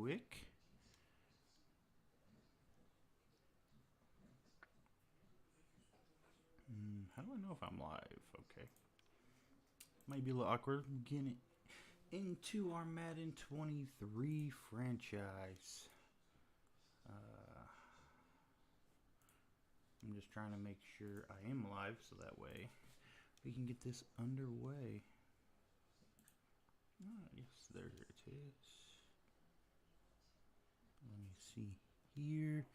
quick. How do I know if I'm live? Okay. Might be a little awkward getting into our Madden 23 franchise. I'm just trying to make sure I am live so that way we can get this underway. Yes, there it is. Let me see here.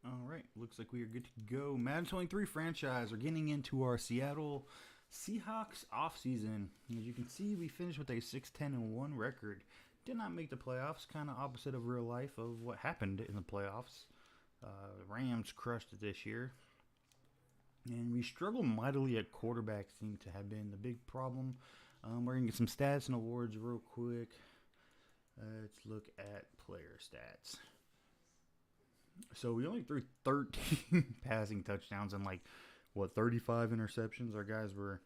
All right, looks like we are good to go. Madden 23 franchise. We're getting into our Seattle Seahawks offseason. As you can see, we finished with a 6-10-1 record. Did not make the playoffs. Kind of opposite of real life of what happened in the playoffs. Rams crushed it this year. And we struggled mightily at quarterback, seemed to have been the big problem. We're going to get some stats and awards real quick. Let's look at player stats. So we only threw 13 passing touchdowns and 35 interceptions. Our guys were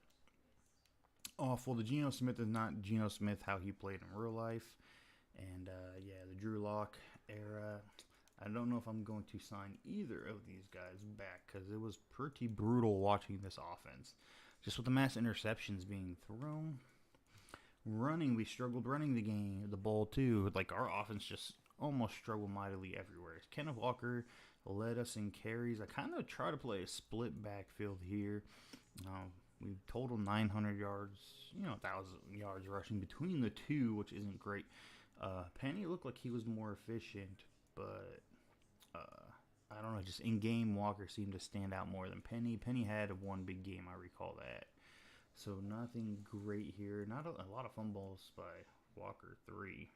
awful. The Geno Smith is not Geno Smith how he played in real life. And the Drew Lock era, I don't know if I'm going to sign either of these guys back because it was pretty brutal watching this offense. Just with the mass interceptions being thrown. Running, we struggled running the ball too. Our offense just almost struggled mightily everywhere. Kenneth Walker led us in carries. I kind of try to play a split backfield here. We total 900 yards, 1,000 yards rushing between the two, which isn't great. Penny looked like he was more efficient, but I don't know. Just in game, Walker seemed to stand out more than Penny. Penny had one big game, I recall that. So nothing great here. Not a lot of fumbles by Walker, 3.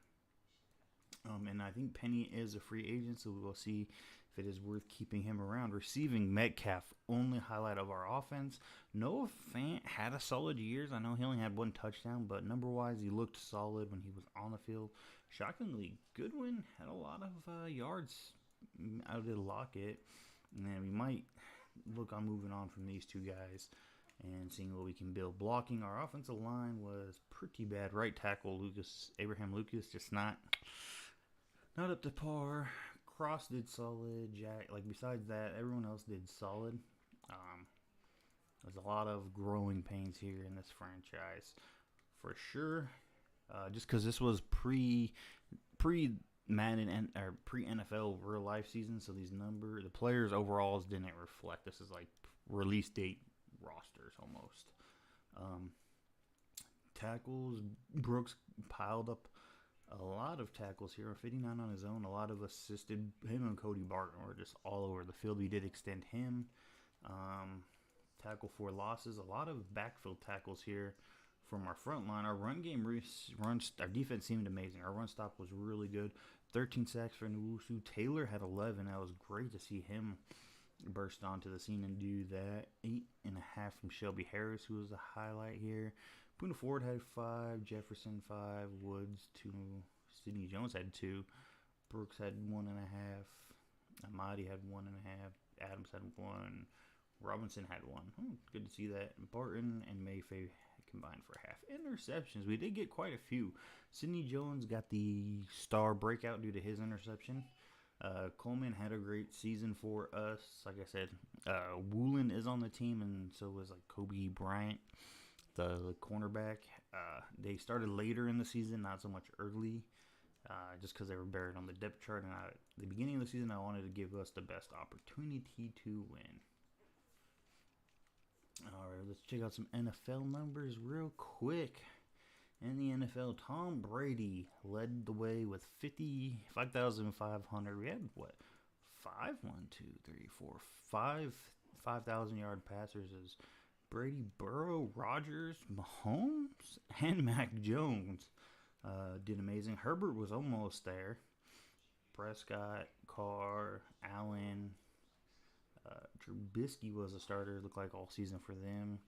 And I think Penny is a free agent, so we will see if it is worth keeping him around. Receiving, Metcalf, only highlight of our offense. Noah Fant had a solid year. I know he only had 1 touchdown, but number-wise, he looked solid when he was on the field. Shockingly, Goodwin had a lot of yards out of Lockett. And we might look on moving on from these two guys and seeing what we can build. Blocking, our offensive line was pretty bad. Right tackle, Abraham Lucas, just not up to par. Cross did solid. Jack, besides that, everyone else did solid. There's a lot of growing pains here in this franchise, for sure. Just because this was pre Madden and or pre NFL real life season, so the players overalls didn't reflect. This is release date rosters almost. Tackles, Brooks piled up a lot of tackles here, 59 on his own. A lot of assisted. Him and Cody Barton were just all over the field. We did extend him. Tackle for losses. A lot of backfield tackles here from our front line. Our run game, our defense seemed amazing. Our run stop was really good. 13 sacks for Nwusu. Taylor had 11. That was great to see him burst onto the scene and do that. 8.5 from Shelby Harris, who was the highlight here. Poona Ford had 5, Jefferson 5, Woods 2, Sidney Jones had 2, Brooks had 1.5, Amadi had 1.5, Adams had 1, Robinson had 1. Good to see that. Barton and Mayfair combined for half. Interceptions, we did get quite a few. Sidney Jones got the star breakout due to his interception. Coleman had a great season for us. Like I said, Woolen is on the team, and so was Kobe Bryant, the cornerback. They started later in the season, not so much early, just because they were buried on the depth chart. And at the beginning of the season, I wanted to give us the best opportunity to win. All right, let's check out some NFL numbers real quick. In the NFL, Tom Brady led the way with 5,500. We had, 5,000 yard passers as Brady, Burrow, Rodgers, Mahomes, and Mac Jones did amazing. Herbert was almost there. Prescott, Carr, Allen, Trubisky was a starter. Looked like all season for them.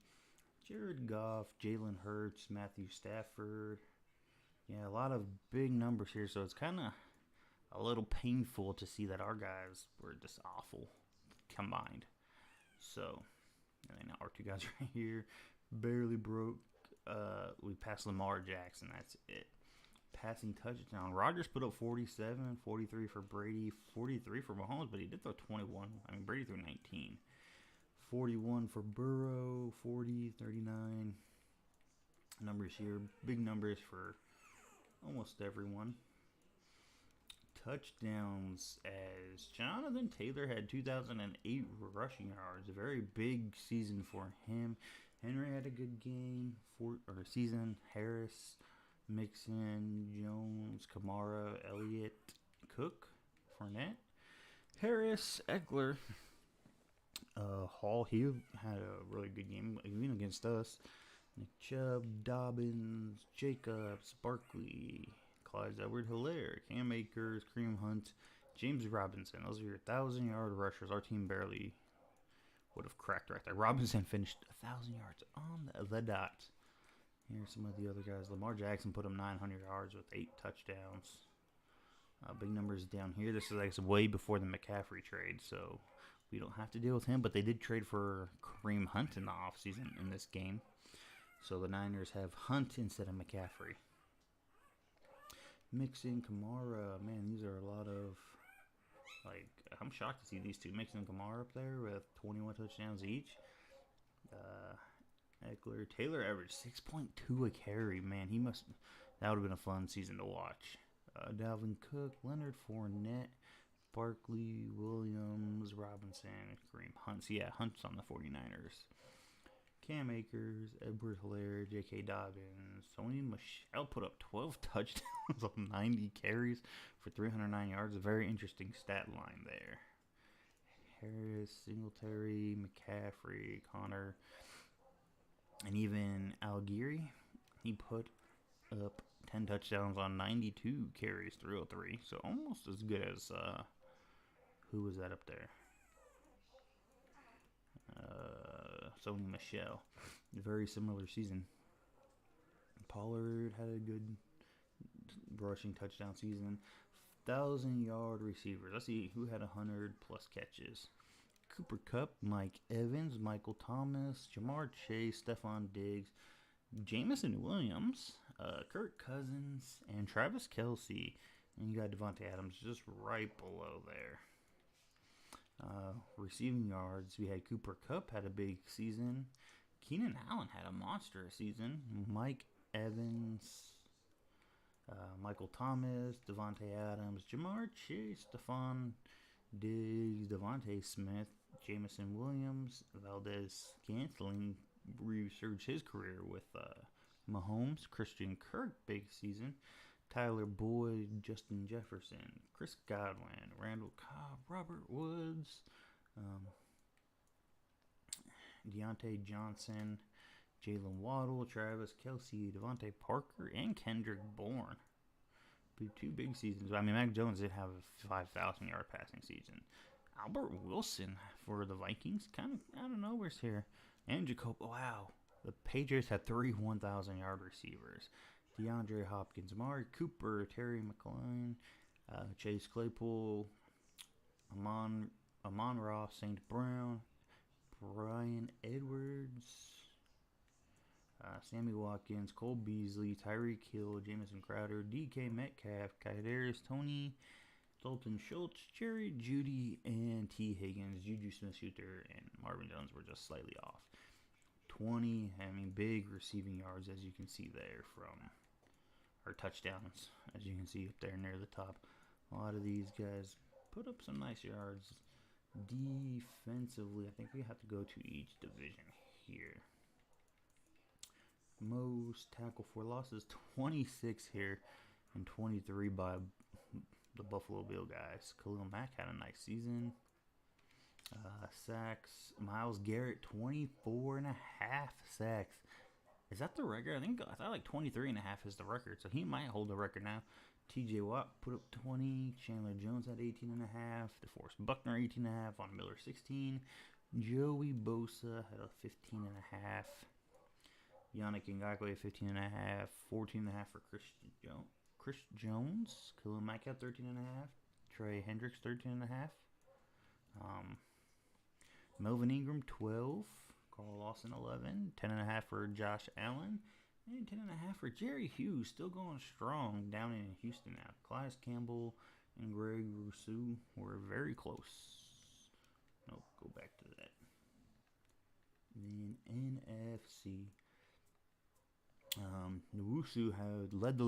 Jared Goff, Jalen Hurts, Matthew Stafford. Yeah, a lot of big numbers here, so it's kind of a little painful to see that our guys were just awful combined. So, and then our two guys right here, Barely broke. We passed Lamar Jackson. That's it. Passing touchdown. Rodgers put up 47, 43 for Brady, 43 for Mahomes, but he did throw 21. I mean, Brady threw 19. 41 for Burrow, 40, 39. Numbers here. Big numbers for almost everyone. Touchdowns as Jonathan Taylor had 2008 rushing yards. A very big season for him. Henry had a good game season. Harris, Mixon, Jones, Kamara, Elliott, Cook, Fournette, Harris, Eckler, Hall. He had a really good game, even against us. Nick Chubb, Dobbins, Jacobs, Barkley, Clyde Edwards-Helaire, Cam Akers, Kareem Hunt, James Robinson. Those are your 1,000-yard rushers. Our team barely would have cracked right there. Robinson finished 1,000 yards on the dot. Here's some of the other guys. Lamar Jackson put him 900 yards with 8 touchdowns. Big numbers down here. This is like way before the McCaffrey trade, so we don't have to deal with him. But they did trade for Kareem Hunt in the offseason in this game. So the Niners have Hunt instead of McCaffrey. Mixon, Kamara. Man, these are a lot of, I'm shocked to see these two. Mixon and Kamara up there with 21 touchdowns each. Eckler, Taylor averaged 6.2 a carry. Man, that would have been a fun season to watch. Dalvin Cook, Leonard Fournette, Barkley, Williams, Robinson, Kareem Hunt. So yeah, Hunt's on the 49ers. Cam Akers, Edwards-Helaire, J.K. Dobbins, Sony Michel put up 12 touchdowns on 90 carries for 309 yards. A very interesting stat line there. Harris, Singletary, McCaffrey, Connor, and even Algieri. He put up 10 touchdowns on 92 carries, 303. So almost as good as, who was that up there? Sony Michel. Very similar season. Pollard had a good rushing touchdown season. 1,000-yard receivers. Let's see who had 100 plus catches. Cooper Kupp, Mike Evans, Michael Thomas, Jamar Chase, Stephon Diggs, Jameson Williams, Kirk Cousins, and Travis Kelce. And you got Devontae Adams just right below there. Receiving yards, we had Cooper Kupp had a big season. Keenan Allen had a monster season. Mike Evans, Michael Thomas, Devontae Adams, Jamar Chase, Stephon Diggs, Devontae Smith, Jameson Williams, Valdez Scantling resurged his career with Mahomes, Christian Kirk, big season. Tyler Boyd, Justin Jefferson, Chris Godwin, Randall Cobb, Robert Woods, Deontay Johnson, Jalen Waddle, Travis Kelce, Devontae Parker, and Kendrick Bourne. Two big seasons. I mean, Mac Jones did have a 5,000-yard passing season. Albert Wilson for the Vikings, kind of out of nowhere's here. And Jacob, wow. The Patriots had 3 1,000-yard receivers. DeAndre Hopkins, Amari Cooper, Terry McLaurin, Chase Claypool, Amon Ross, St. Brown, Brian Edwards, Sammy Watkins, Cole Beasley, Tyreek Hill, Jamison Crowder, DK Metcalf, Kadarius Toney, Dalton Schultz, Jerry Jeudy, and T. Higgins. Juju Smith-Schuster and Marvin Jones were just slightly off. 20, big receiving yards, as you can see there from our touchdowns, as you can see up there near the top. A lot of these guys put up some nice yards. Defensively, I think we have to go to each division here. Most tackle for losses, 26 here, and 23 by the Buffalo Bill guys. Khalil Mack had a nice season. Sacks, Myles Garrett, 24 and a half sacks. Is that the record? I thought like 23 and a half is the record, so he might hold the record now. TJ Watt put up 20. Chandler Jones had 18 and a half. DeForest Buckner 18 and a half. Von Miller 16. Joey Bosa had a 15 and a half. Yannick Ngakoue 15 and a half. 14 and a half for Chris Jones. Khalil Mack had 13 and a half. Trey Hendricks 13 and a half. Melvin Ingram 12. Carl Lawson 11, 10.5 for Josh Allen, and 10.5 for Jerry Hughes, still going strong down in Houston now. Clyde Campbell and Greg Rousseau were very close. Nope, go back to that. Then NFC. Nwosu had led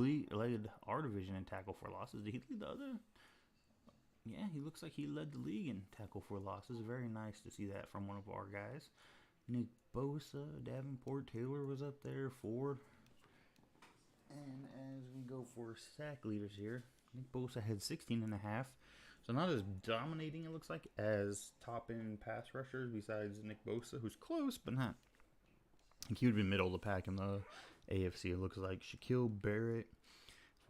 our division in tackle for losses. Did he lead the other? Yeah, he looks like he led the league in tackle for losses. Very nice to see that from one of our guys. Nick Bosa, Davenport, Taylor was up there, Ford. And as we go for sack leaders here, Nick Bosa had 16.5. So not as dominating, it looks like, as top-end pass rushers besides Nick Bosa, who's close, but not. I think he would be middle of the pack in the AFC, it looks like. Shaquille Barrett,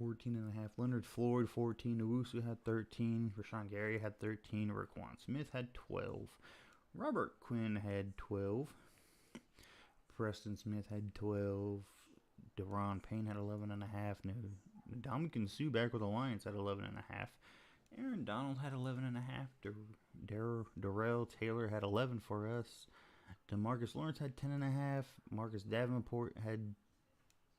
14.5. Leonard Floyd, 14. Nwosu had 13. Rashawn Gary had 13. Raekwon Smith had 12. Robert Quinn had 12. Preston Smith had 12. Deron Payne had 11.5. Ndamukong Suh back with the Lions had 11.5. Aaron Donald had 11.5. Darrell Taylor had 11 for us. DeMarcus Lawrence had 10.5. Marcus Davenport had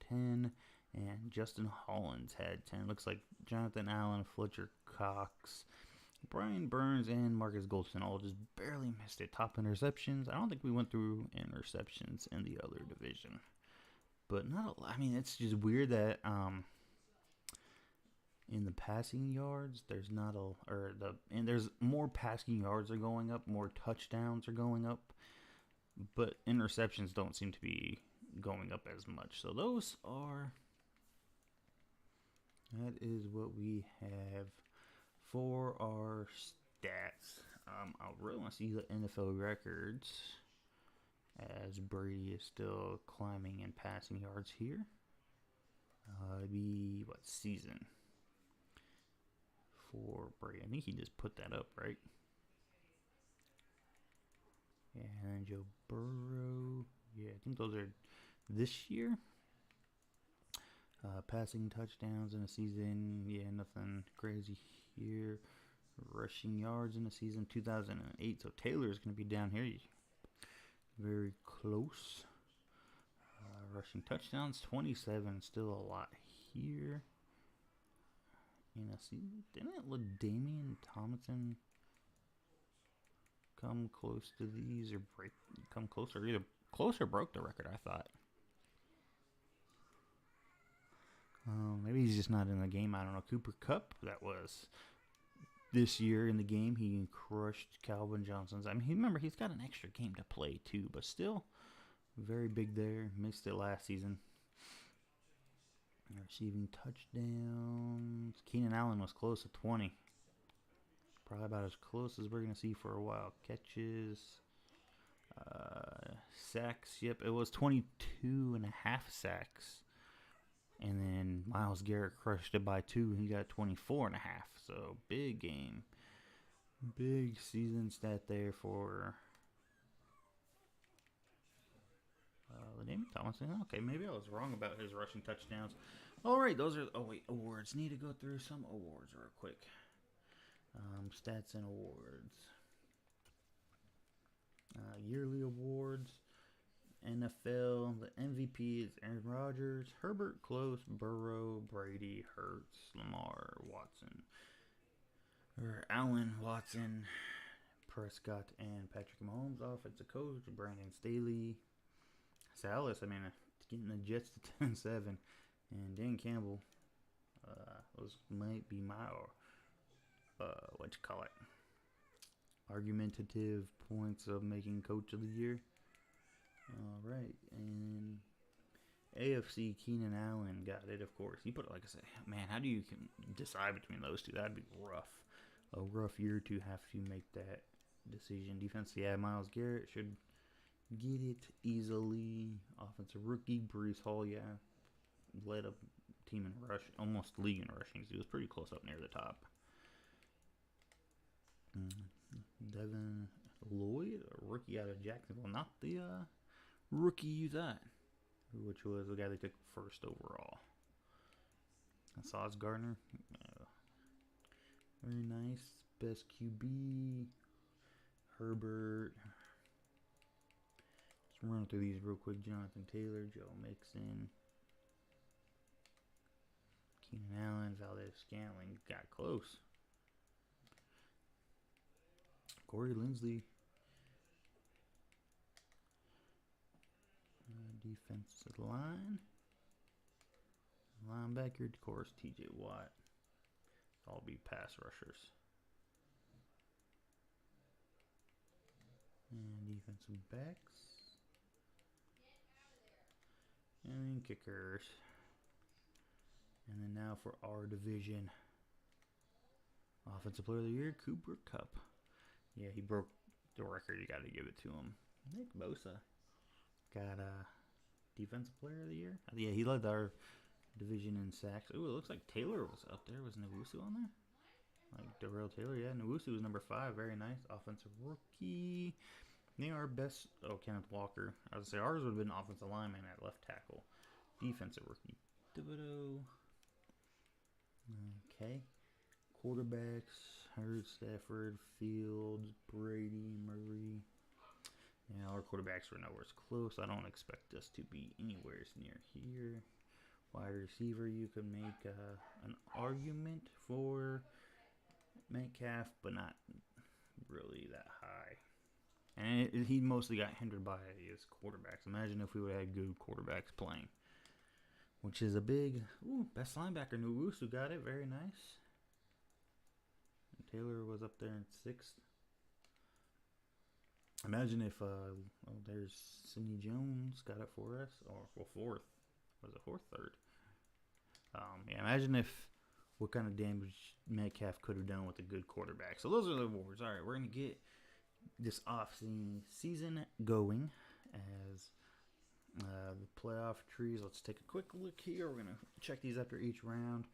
10. And Justin Hollins had 10. Looks like Jonathan Allen, Fletcher Cox, Brian Burns, and Marcus Goldston all just barely missed it. Top interceptions. I don't think we went through interceptions in the other division. But not a lot. I mean, it's just weird that in the passing yards, there's there's more passing yards are going up, more touchdowns are going up, but interceptions don't seem to be going up as much. So that is what we have for our stats. I really want to see the NFL records as Brady is still climbing in passing yards here. It'd be what season for Brady? I think he just put that up, right? Yeah, and Joe Burrow. Yeah, I think those are this year. Passing touchdowns in a season, yeah, nothing crazy here. Rushing yards in a season, 2008. So Taylor is going to be down here, very close. Rushing touchdowns, 27, still a lot here. In a season, didn't Damian Tomlinson come close to these or come closer? Either close or broke the record, I thought. Maybe he's just not in the game. I don't know. Cooper Kupp, that was this year in the game. He crushed Calvin Johnson's. I mean, remember, he's got an extra game to play, too. But still, very big there. Missed it last season. Receiving touchdowns. Keenan Allen was close to 20. Probably about as close as we're going to see for a while. Catches. Sacks. Yep, it was 22.5 sacks. And then Myles Garrett crushed it by 2. He got 24.5. So, big game. Big season stat there for Damian Tomlinson. Okay, maybe I was wrong about his rushing touchdowns. All right, those are... Oh, wait, awards. Need to go through some awards real quick. Stats and awards. Yearly awards. NFL, the MVP is Aaron Rodgers, Herbert, Close, Burrow, Brady, Hurts, Lamar, Watson, Allen, Watson, Prescott, and Patrick Mahomes. Offensive coach, Brandon Staley, Salas, getting the Jets to 10-7, and Dan Campbell. Those might be my, argumentative points of making coach of the year. All right, and AFC, Keenan Allen got it, of course. He put it, like I said, man, how do you decide between those two? That'd be rough. A rough year to have to make that decision. Defense, yeah, Myles Garrett should get it easily. Offensive rookie, Breece Hall, yeah, led a team in rush, almost league in rushing. He was pretty close up near the top. Devin Lloyd, a rookie out of Jacksonville, not the rookie you thought, which was the guy they took first overall. Sauce Gardner, very nice. Best QB, Herbert. Run through these real quick. Jonathan Taylor, Joe Mixon, Keenan Allen, Valdez Scantling. Got close. Corey Linsley. Defensive line. Linebacker, of course, TJ Watt. All be pass rushers. And defensive backs. And then kickers. And then now for our division. Offensive Player of the Year, Cooper Kupp. Yeah, he broke the record. You got to give it to him. Nick Bosa got Defensive Player of the Year. Yeah, he led our division in sacks. Ooh, it looks like Taylor was up there. Was Nwosu on there? Like Darrell Taylor, yeah. Nwosu was number 5. Very nice. Offensive rookie. They are best. Oh, Kenneth Walker. I would say ours would have been offensive lineman at left tackle. Defensive rookie. Thibodeau. Okay. Quarterbacks. Hurd, Stafford, Fields, Brady, Murray. Yeah, our quarterbacks were nowhere close. I don't expect us to be anywhere near here. Wide receiver, you could make an argument for Metcalf, but not really that high. And he mostly got hindered by his quarterbacks. Imagine if we would have had good quarterbacks playing. Which is a big... Ooh, best linebacker, Nwosu got it. Very nice. And Taylor was up there in 6th. Imagine if... there's Sidney Jones got it for us. Or, well, 4th. Was it 4th? 3rd? Yeah, imagine if... What kind of damage Metcalf could have done with a good quarterback. So those are the awards. All right, we're going to get this off-season going as the playoff trees. Let's take a quick look here. We're going to check these after each round.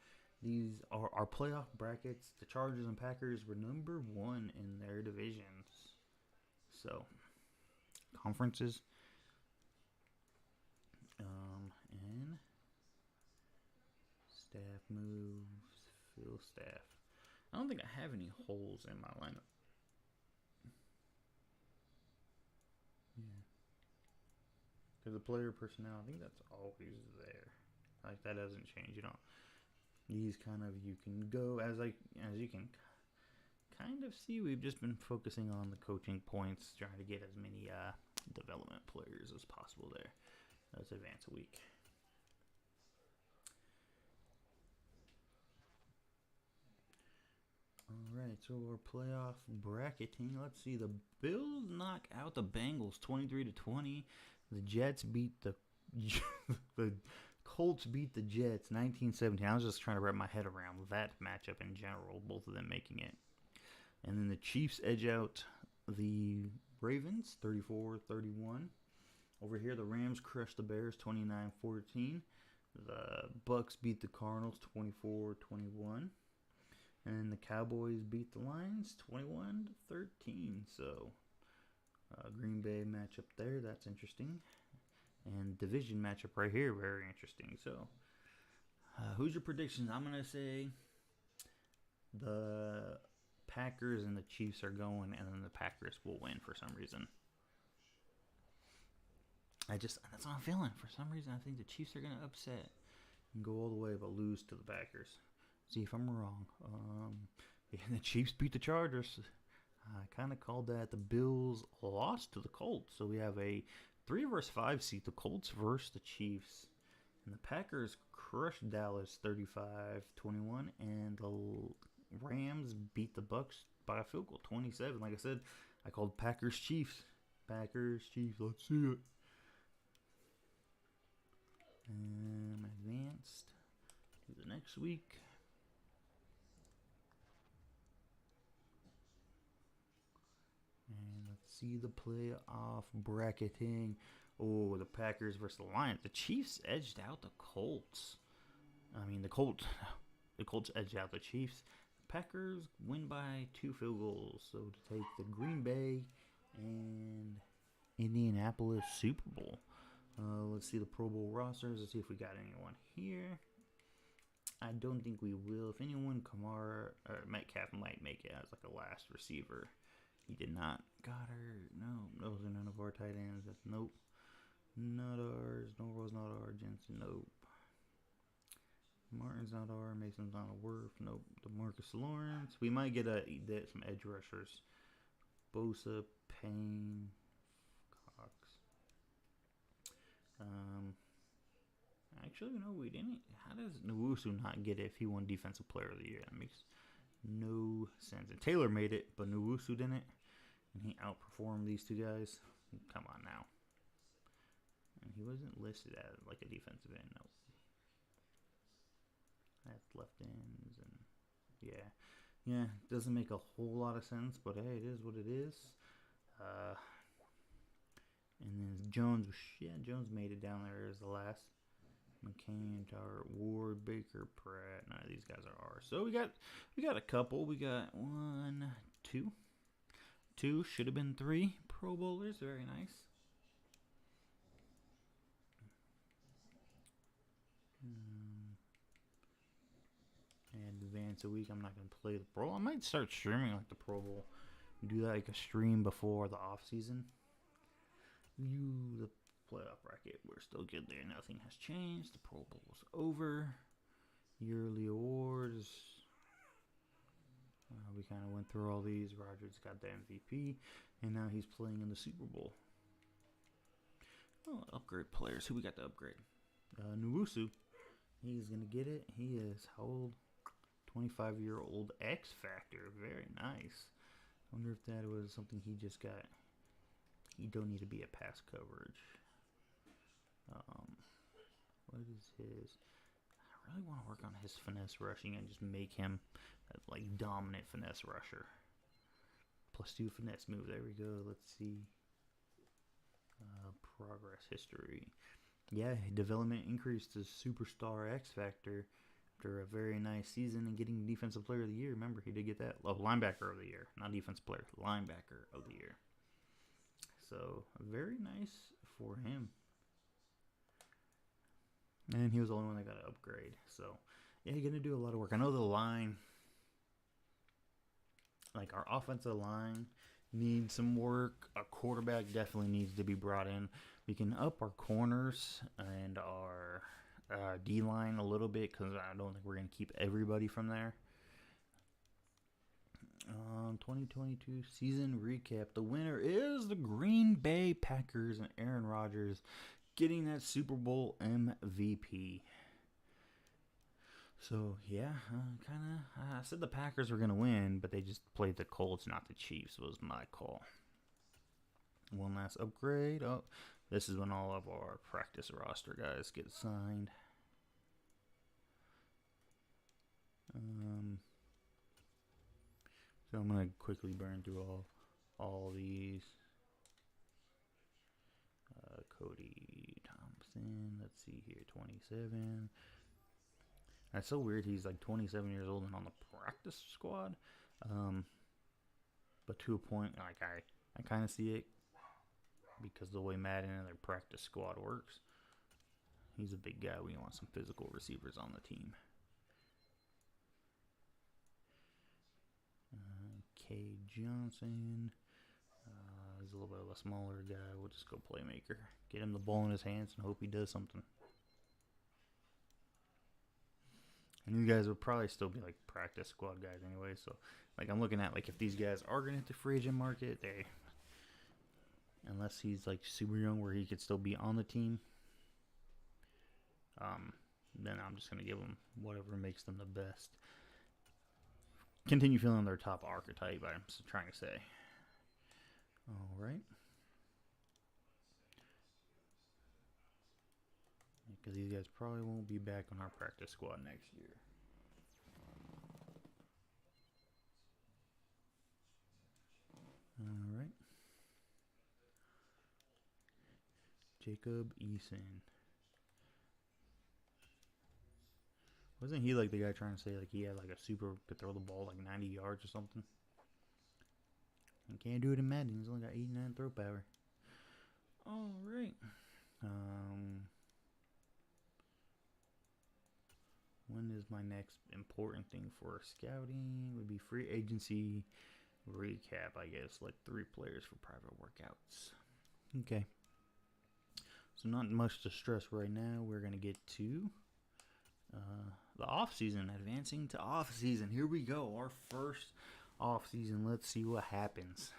These are our playoff brackets. The Chargers and Packers were number 1 in their divisions. So, conferences. And staff moves, fill staff. I don't think I have any holes in my lineup. Yeah. Because the player personnel, I think that's always there. Like, that doesn't change. You don't. These kind of, you can go, as you can kind of see, we've just been focusing on the coaching points, trying to get as many development players as possible there. Let's advance a week. Alright, so our playoff bracketing. Let's see. The Bills knock out the Bengals 23-20. The Jets beat the the Colts beat the Jets 19-17. I was just trying to wrap my head around that matchup in general, both of them making it. And then the Chiefs edge out the Ravens 34-31. Over here, the Rams crushed the Bears 29-14. The Bucks beat the Cardinals 24-21. And the Cowboys beat the Lions 21-13. So, Green Bay matchup there. That's interesting. And division matchup right here. Very interesting. So, who's your predictions? I'm going to say the Packers and the Chiefs are going, and then the Packers will win for some reason. That's what I'm feeling. For some reason, I think the Chiefs are going to upset and go all the way, but lose to the Packers. See if I'm wrong. The Chiefs beat the Chargers. I kind of called that. The Bills lost to the Colts. So we have a 3 versus 5 seed. The Colts versus the Chiefs. And the Packers crushed Dallas 35-21. And the Rams beat the Bucks by a field goal 27. Like I said, I called Packers Chiefs. Packers Chiefs. Let's see it. And advanced to the next week. And let's see the playoff bracketing. Oh, the Packers versus the Lions. The Chiefs edged out the Colts. The Colts edged out the Chiefs. The Packers win by 2 field goals. So to take the Green Bay and Indianapolis Super Bowl. Let's see the Pro Bowl rosters. Let's see if we got anyone here. I don't think we will. If anyone, Kamara or Metcalf might make it as like a last receiver. He did not. Goddard, no. Those are none of our tight ends. Nope. Not ours. Norwell's not ours. Jensen, nope. Martin's not ours. Mason's not a Worth, nope. DeMarcus Lawrence. We might get some edge rushers. Bosa, Payne, Cox. Actually, no, we didn't. How does Nwosu not get it if he won Defensive Player of the Year? That makes no sense. And Taylor made it, but Nwosu didn't. And he outperformed these two guys. Come on now. And he wasn't listed as like a defensive end. No. That's left ends. And yeah, doesn't make a whole lot of sense, but hey, it is what it is. And then Jones, Jones made it down there as the last. McCain, Tower, Ward, Baker, Pratt. None of these guys are ours. So we got a couple. We got 1, 2. 2 should have been 3 Pro Bowlers. Very nice. And advance a week. I'm not gonna play the Pro. I might start streaming like the Pro Bowl. Do that like a stream before the off season. View the playoff bracket. We're still good there. Nothing has changed. The Pro Bowl's over. Yearly awards. We kind of went through all these. Rodgers got the MVP, and now he's playing in the Super Bowl. Oh, upgrade players. Who we got to upgrade? Nwosu. He's going to get it. He is how old? 25-year-old X Factor. Very nice. I wonder if that was something he just got. He don't need to be a pass coverage. What is his? I really want to work on his finesse rushing and just make him a, like dominant finesse rusher. +2 finesse move. There we go. Let's see. Progress history. Yeah, development increased to superstar X Factor after a very nice season and getting Defensive Player of the Year. Remember, he did get that. Oh, Linebacker of the Year. Not Defensive Player. Linebacker of the Year. So, very nice for him. And he was the only one that got an upgrade. So, yeah, you're going to do a lot of work. I know the line, like our offensive line, needs some work. Our quarterback definitely needs to be brought in. We can up our corners and our D-line a little bit because I don't think we're going to keep everybody from there. 2022 season recap. The winner is the Green Bay Packers and Aaron Rodgers getting that Super Bowl MVP. So, yeah, I said the Packers were going to win, but they just played the Colts, not the Chiefs, was my call. One last upgrade. Oh, this is when all of our practice roster guys get signed. So I'm going to quickly burn through all these. Cody Thompson, let's see here, 27. That's so weird. He's like 27 years old and on the practice squad. But to a point, like I kind of see it because the way Madden and their practice squad works. He's a big guy. We want some physical receivers on the team. K. Johnson. He's a little bit of a smaller guy. We'll just go playmaker. Get him the ball in his hands and hope he does something. And these guys would probably still be like practice squad guys anyway. So, like, I'm looking at like if these guys are going to hit the free agent market, unless he's like super young where he could still be on the team, then I'm just going to give them whatever makes them the best. Continue filling their top archetype, I'm trying to say. All right. Because these guys probably won't be back on our practice squad next year. All right. Jacob Eason. Wasn't he like the guy trying to say like he had like a super could throw the ball like 90 yards or something? He can't do it in Madden. He's only got 89 throw power. All right. When is my next important thing for scouting? Would be free agency recap, I guess. Like 3 players for private workouts. Okay. So not much to stress right now. We're going to get to the offseason. Advancing to offseason. Here we go. Our first offseason. Let's see what happens.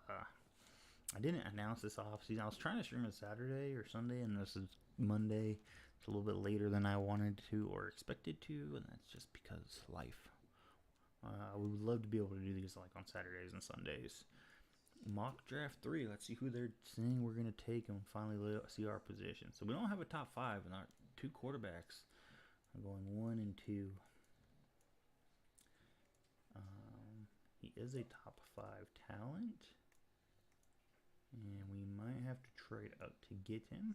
I didn't announce this offseason. I was trying to stream it Saturday or Sunday, and this is Monday. It's a little bit later than I wanted to or expected to, and that's just because life. We would love to be able to do these like on Saturdays and Sundays. Mock draft 3. Let's see who they're saying we're going to take and finally see our position. So we don't have a top 5, and our 2 quarterbacks are going 1 and 2. He is a top 5 talent. And we might have to trade up to get him.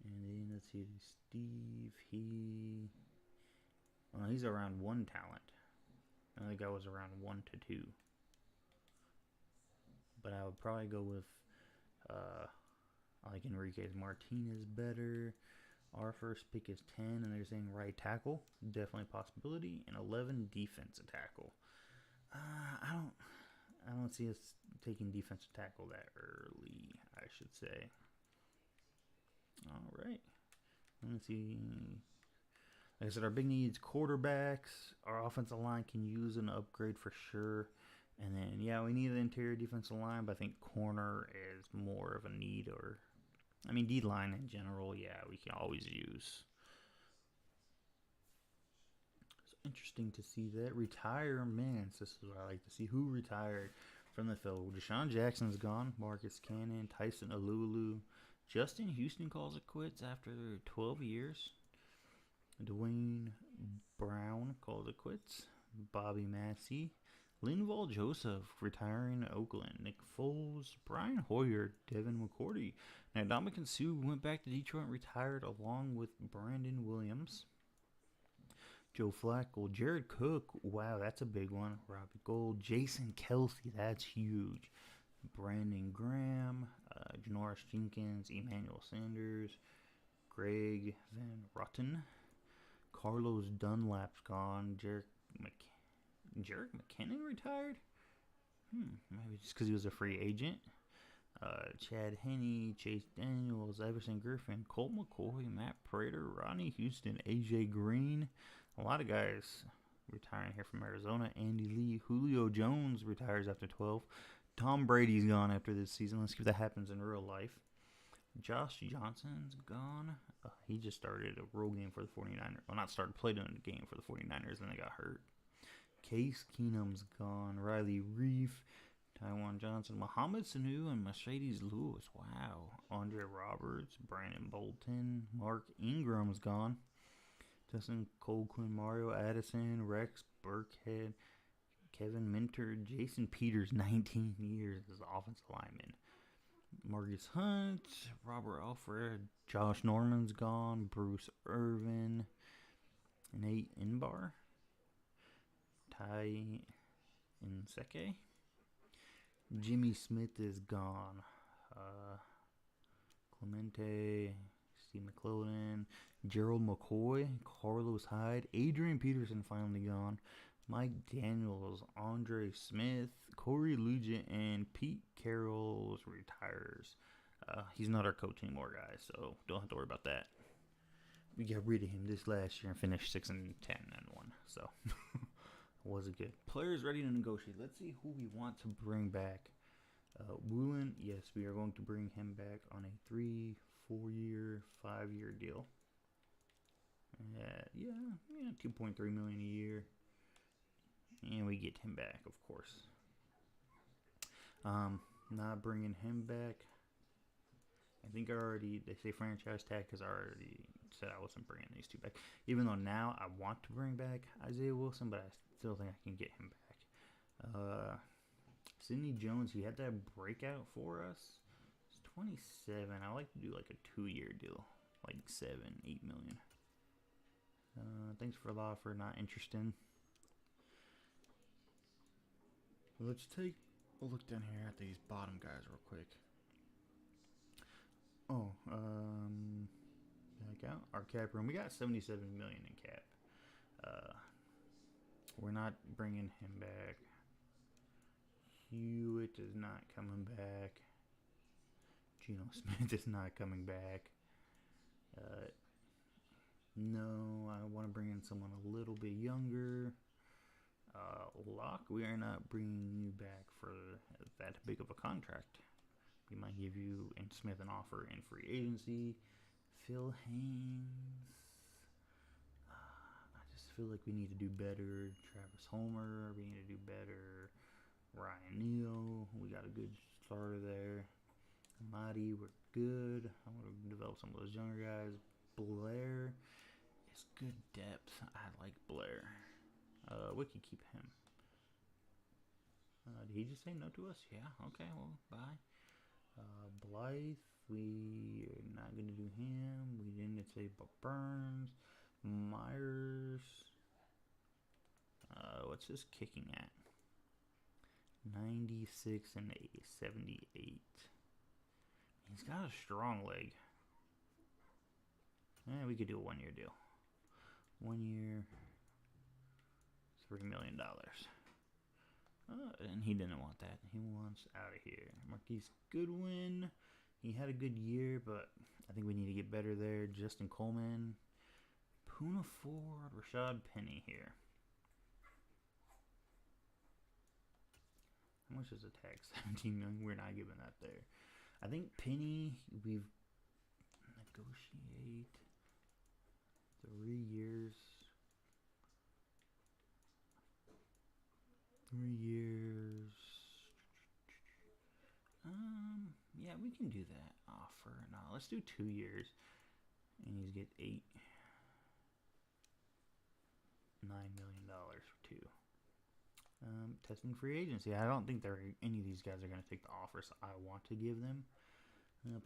And then let's see, Steve, he's around 1 talent. I think I was around 1 to 2. But I would probably go with, I like Enriquez Martinez better. Our first pick is 10, and they're saying right tackle. Definitely a possibility. And 11, defensive tackle. I don't see us taking defensive tackle that early, I should say. All right. Let's see. Like I said, our big needs quarterbacks. Our offensive line can use an upgrade for sure. And then, yeah, we need an interior defensive line, but I think corner is more of a need. D-line in general, yeah, we can always use. It's interesting to see that. Retirements. This is what I like to see. Who retired from the field? Deshaun Jackson's gone. Marcus Cannon, Tyson Alulu. Justin Houston calls it quits after 12 years. Dwayne Brown calls it quits. Bobby Massey. Linval Joseph retiring to Oakland. Nick Foles. Brian Hoyer. Devin McCourty. Now, Ndamukong Suh went back to Detroit and retired along with Brandon Williams. Joe Flacco. Jared Cook. Wow, that's a big one. Robbie Gould. Jason Kelsey. That's huge. Brandon Graham. Janoris Jenkins. Emmanuel Sanders. Greg Van Rotten. Carlos Dunlap's gone. Jarek McKinnon retired? Maybe just because he was a free agent. Chad Henne, Chase Daniels, Everson Griffin, Colt McCoy, Matt Prater, Ronnie Houston, AJ Green. A lot of guys retiring here from Arizona. Andy Lee, Julio Jones retires after 12. Tom Brady's gone after this season. Let's see if that happens in real life. Josh Johnson's gone. He just started a road game for the 49ers. Well, not started, played in a game for the 49ers, and they got hurt. Case Keenum's gone. Riley Reef, Tywan Johnson, Muhammad Sanu, and Mercedes Lewis. Wow. Andre Roberts, Brandon Bolton, Mark Ingram's gone. Justin Colquhoun, Mario Addison, Rex Burkhead, Kevin Minter, Jason Peters, 19 years as offensive lineman. Marcus Hunt, Robert Alfred, Josh Norman's gone. Bruce Irvin, Nate Inbar. Ty Inseke. Jimmy Smith is gone. Clemente, Steve McClellan, Gerald McCoy, Carlos Hyde, Adrian Peterson finally gone. Mike Daniels, Andre Smith, Corey Lujan, and Pete Carroll retires. He's not our coach anymore, guys, so don't have to worry about that. We got rid of him this last year and finished 6-10-1, so wasn't good. Players ready to negotiate. Let's see who we want to bring back. Woolen, yes, we are going to bring him back on a 3, 4-year, 5-year deal. Yeah, $2.3 million a year. And we get him back, of course. Not bringing him back. I think they say franchise tag because I already said I wasn't bringing these 2 back. Even though now I want to bring back Isaiah Wilson, but I still think I can get him back. Sidney Jones, he had that breakout for us. It's 27. I like to do like a 2-year deal, like 7, 8 million. Thanks for the offer, not interested. Let's take a look down here at these bottom guys real quick. Back out our cap room. We got 77 million in cap. We're not bringing him back. Hewitt is not coming back. Geno Smith is not coming back. No, I want to bring in someone a little bit younger. Locke, we are not bringing you back for that big of a contract. We might give you and Smith an offer in free agency. Phil Haynes. I just feel like we need to do better. Travis Homer, we need to do better. Ryan Neal, we got a good starter there. Amadi, we're good. I'm going to develop some of those younger guys. Blair is good depth. I like Blair. We could keep him. Did he just say no to us? Yeah, okay, well, bye. Blythe, we are not going to do him. We didn't say Burns. Myers. What's his kicking at? 96 and 78. He's got a strong leg. Yeah, we could do a 1 year deal. 1 year, $3 million. And he didn't want that. He wants out of here. Marquise Goodwin. He had a good year, but I think we need to get better there. Justin Coleman. Poona Ford. Rashad Penny here. How much is the tag? 17 million. We're not giving that there. I think Penny, we've negotiate 3 years. 3 years. Yeah, we can do that offer. No, let's do 2 years. And he's get $9 million for 2. Testing free agency. I don't think any of these guys are going to take the offers I want to give them.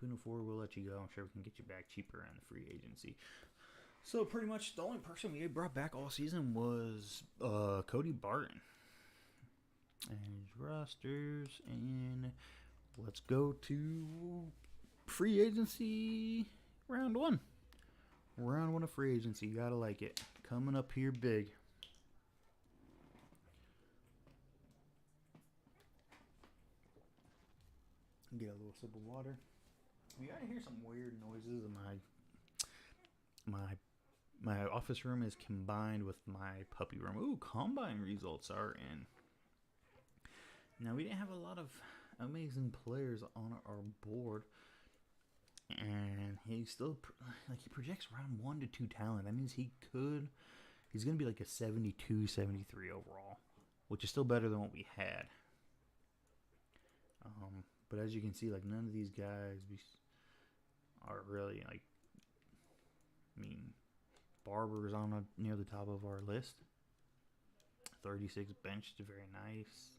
Poona Ford, we'll let you go. I'm sure we can get you back cheaper in the free agency. So pretty much the only person we brought back all season was Cody Barton. And rosters, and let's go to free agency round 1. Round 1 of free agency. You gotta like it. Coming up here big. Get a little sip of water. You gotta hear some weird noises in my office room is combined with my puppy room. Ooh, combine results are in. Now, we didn't have a lot of amazing players on our board, and he still he projects around 1 to 2 talent. That means he's going to be like a 72, 73 overall, which is still better than what we had. But as you can see, like, none of these guys are really, like, Barber's near the top of our list. 36 benched, very nice.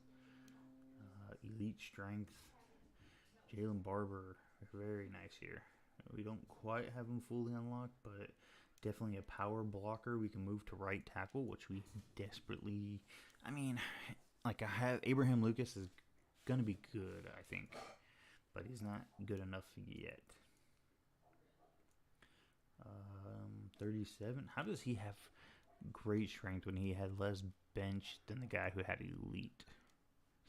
Elite strength. Jalen Barber, very nice here. We don't quite have him fully unlocked, but definitely a power blocker. We can move to right tackle, which we desperately... Abraham Lucas is going to be good, I think. But he's not good enough yet. 37. How does he have great strength when he had less bench than the guy who had elite?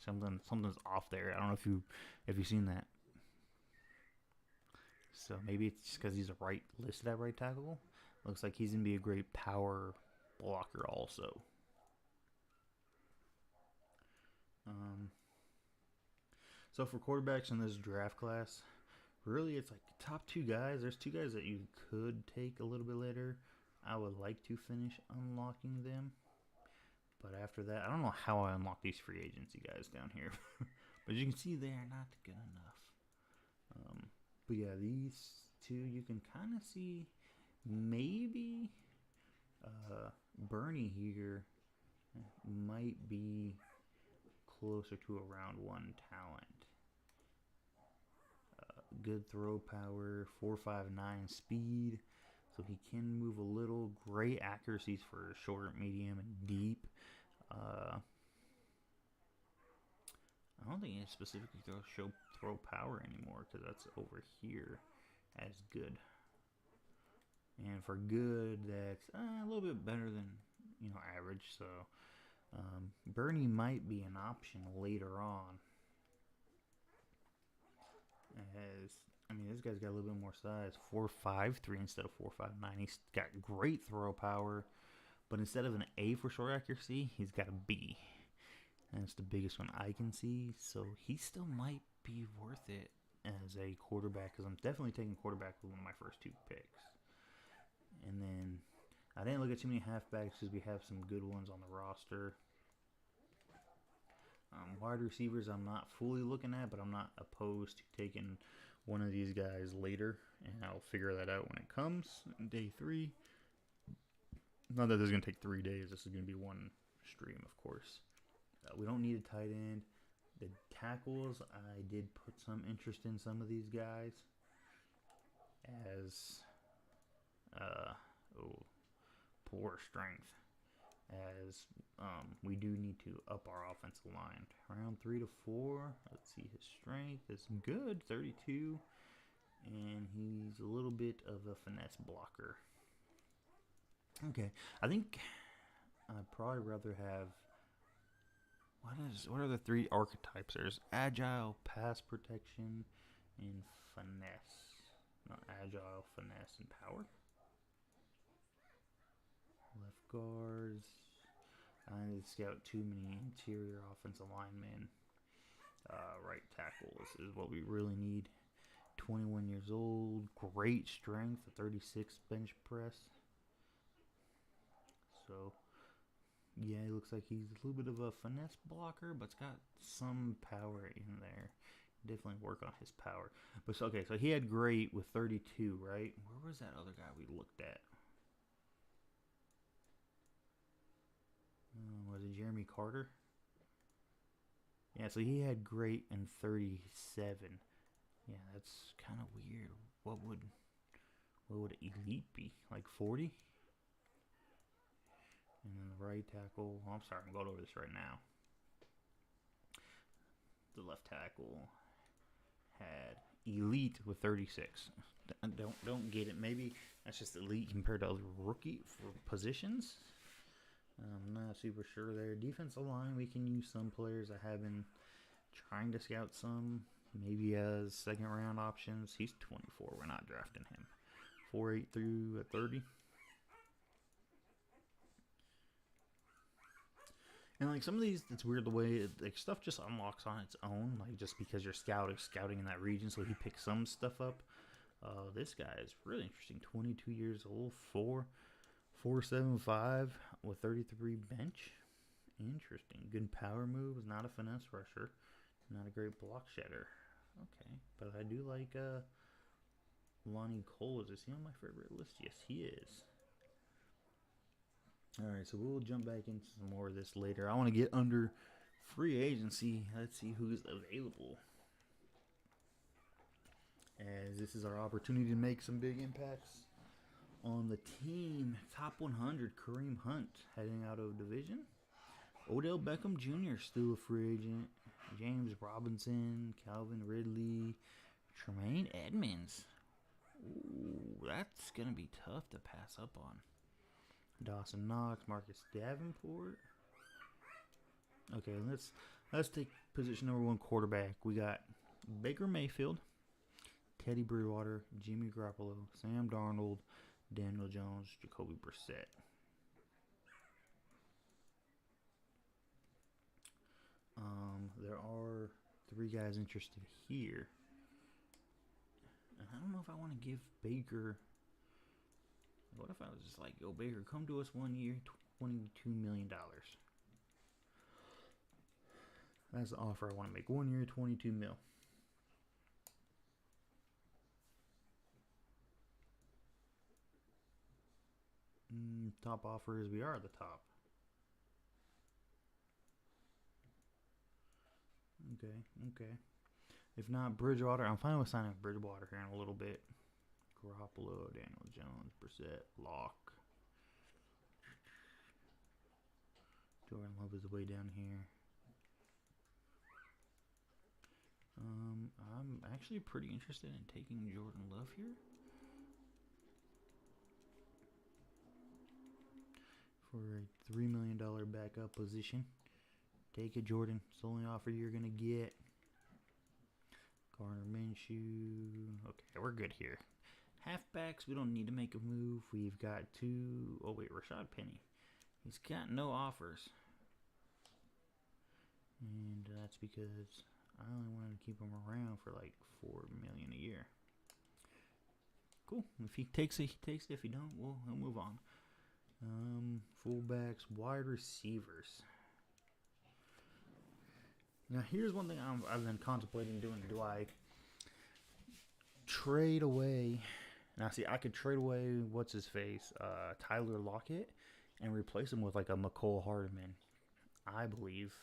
Something's off there. I don't know if you've seen that. So maybe it's just because he's listed at right tackle. Looks like he's gonna be a great power blocker also. So for quarterbacks in this draft class, really it's like the top 2 guys. There's 2 guys that you could take a little bit later. I would like to finish unlocking them. But after that, I don't know how I unlock these free agency guys down here. But you can see they are not good enough. But yeah, these 2, you can kind of see maybe Bernie here might be closer to a round 1 talent. Good throw power, 4.59 speed. So he can move a little. Great accuracies for short, medium, and deep. I don't think he specifically throw power anymore because that's over here as good. And for good, that's a little bit better than average. So Bernie might be an option later on. As I mean, this guy's got a little bit more size. 4.53 instead of 4.59. He's got great throw power, but instead of an A for short accuracy, he's got a B. And it's the biggest one I can see. So he still might be worth it as a quarterback, because I'm definitely taking quarterback with one of my first 2 picks. And then I didn't look at too many halfbacks because we have some good ones on the roster. Wide receivers I'm not fully looking at, but I'm not opposed to taking one of these guys later, and I'll figure that out when it comes, day 3. Not that this is going to take 3 days. This is going to be one stream, of course. We don't need a tight end. The tackles, I did put some interest in some of these guys as poor strength, as we do need to up our offensive line. Round 3 to 4. Let's see, his strength is good, 32, and he's a little bit of a finesse blocker. Okay, I think I'd probably rather have, what are the 3 archetypes? There's agile, pass protection, and finesse. Not agile, finesse, and power. Left guards. I need to scout too many interior offensive linemen. Right tackles is what we really need. 21 years old, great strength, a 36 bench press. So, yeah, it looks like he's a little bit of a finesse blocker, but it's got some power in there. Definitely work on his power. But so, okay, so he had great with 32, right? Where was that other guy we looked at? Was it Jeremy Carter? Yeah, so he had great in 37. Yeah, that's kind of weird. What would elite be? Like 40? And then the right tackle. Oh, I'm sorry, I'm going over this right now. The left tackle had elite with 36. Don't get it. Maybe that's just elite compared to other rookie for positions. I'm not super sure there. Defensive line, we can use some players. I have been trying to scout some, maybe as second round options. He's 24. We're not drafting him. 4.8 through 30. And like some of these, it's weird the way like stuff just unlocks on its own, like just because you're scouting in that region. So he picks some stuff up. This guy is really interesting. 22 years old, 4.75 with 33 bench. Interesting. Good power moves. Not a finesse rusher. Not a great block shedder. Okay, but I do like Lonnie Cole. Is he on my favorite list? Yes, he is. All right, so we'll jump back into some more of this later. I want to get under free agency. Let's see who's available, as this is our opportunity to make some big impacts on the team. Top 100, Kareem Hunt heading out of division. Odell Beckham Jr. still a free agent. James Robinson, Calvin Ridley, Tremaine Edmonds. Ooh, that's going to be tough to pass up on. Dawson Knox, Marcus Davenport. Okay, let's take position number 1, quarterback. We got Baker Mayfield, Teddy Bridgewater, Jimmy Garoppolo, Sam Darnold, Daniel Jones, Jacoby Brissett. There are 3 guys interested here. And I don't know if I want to give Baker. What if I was just like, yo, Baker, come to us 1 year, $22 million. That's the offer I want to make. 1 year, 22 mil. Top offer is we are at the top. Okay. If not Bridgewater, I'm fine with signing Bridgewater here in a little bit. Garoppolo, Daniel Jones, Brissett, Locke. Jordan Love is way down here. I'm actually pretty interested in taking Jordan Love here. For a $3 million backup position. Take it, Jordan. It's the only offer you're going to get. Garner Minshew. Okay, we're good here. Halfbacks, we don't need to make a move. We've got two. Oh, wait, Rashad Penny. He's got no offers. And that's because I only wanted to keep him around for like $4 million a year. Cool. If he takes it, he takes it. If he don't, we'll move on. Fullbacks, wide receivers. Now, here's one thing I've been contemplating doing. Do I trade away? Now, see, I could trade away, what's-his-face, Tyler Lockett, and replace him with, like, a McCole Hardman, I believe.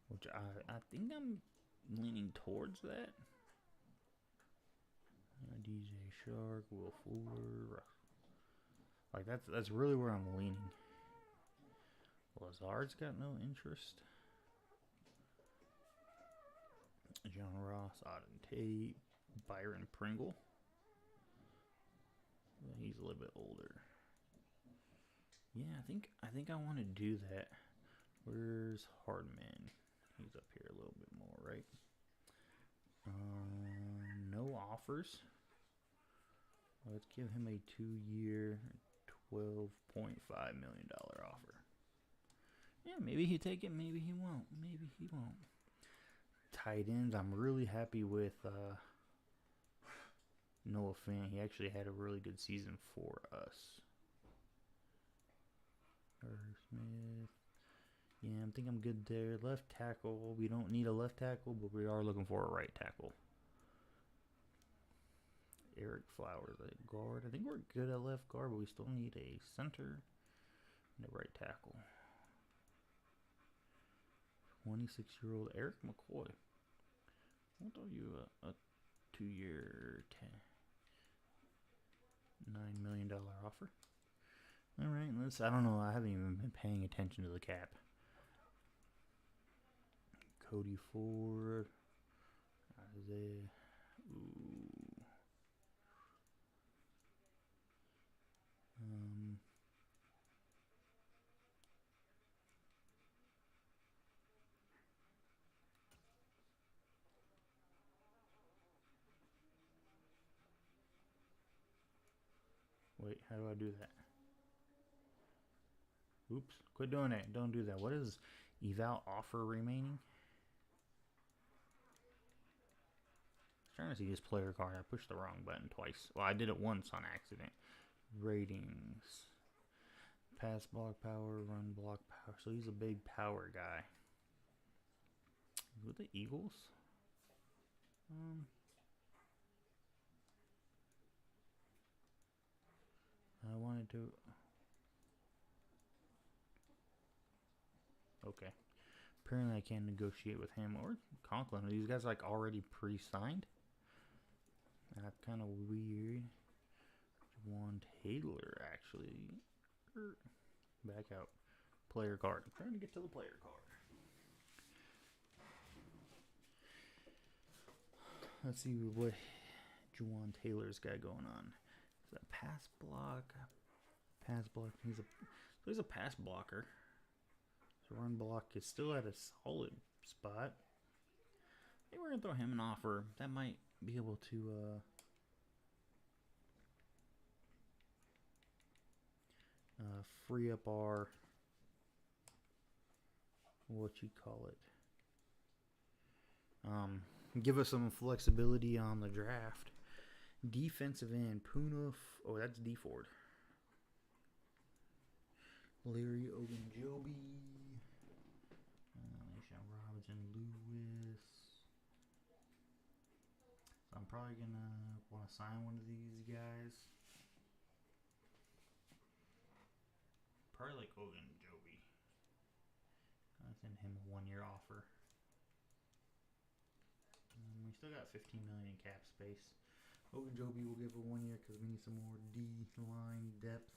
Which I think I'm leaning towards that. DJ Shark, Will Fuller. Like, that's really where I'm leaning. Lazard's got no interest. John Ross, Auden Tate, Byron Pringle. Well, he's a little bit older. Yeah, I think I want to do that. Where's Hardman? He's up here a little bit more, right? No offers. Let's give him a 2-year, $12.5 million offer. Yeah, maybe he'll take it, maybe he won't. Maybe he won't. Tight ends, I'm really happy with Noah Fant. He actually had a really good season for us. Smith. Yeah, I think I'm good there. Left tackle, we don't need a left tackle, but we are looking for a right tackle. Eric Flowers at guard. I think we're good at left guard, but we still need a center and a right tackle. 26-year-old Eric McCoy. We'll throw you a 2-year, $9 million offer. All right, I don't know. I haven't even been paying attention to the cap. Cody Ford. Isaiah. Ooh. Wait, how do I do that? Oops, quit doing that. Don't do that. What is eval offer remaining? I was trying to see his player card. I pushed the wrong button twice. Well, I did it once on accident. Ratings. Pass block power, run block power. So he's a big power guy. With the Eagles? I wanted to... Okay. Apparently I can't negotiate with him or Conklin. Are these guys like already pre-signed? That's kind of weird. Juwan Taylor, actually. Back out. Player card. I'm trying to get to the player card. Let's see what Juwan Taylor's got going on. Is that pass block? Pass block. He's a pass blocker. So run block is still at a solid spot. I think we're gonna throw him an offer. That might be able to free up our give us some flexibility on the draft. Defensive end, Puna. Oh, that's D Ford. Larry Ogunjobi. Robinson Lewis. So I'm probably gonna want to sign one of these guys. Probably like Ogunjobi. I'll send him a 1-year offer. We still got $15 million in cap space. Ogunjobi will give a 1 year because we need some more D-line depth.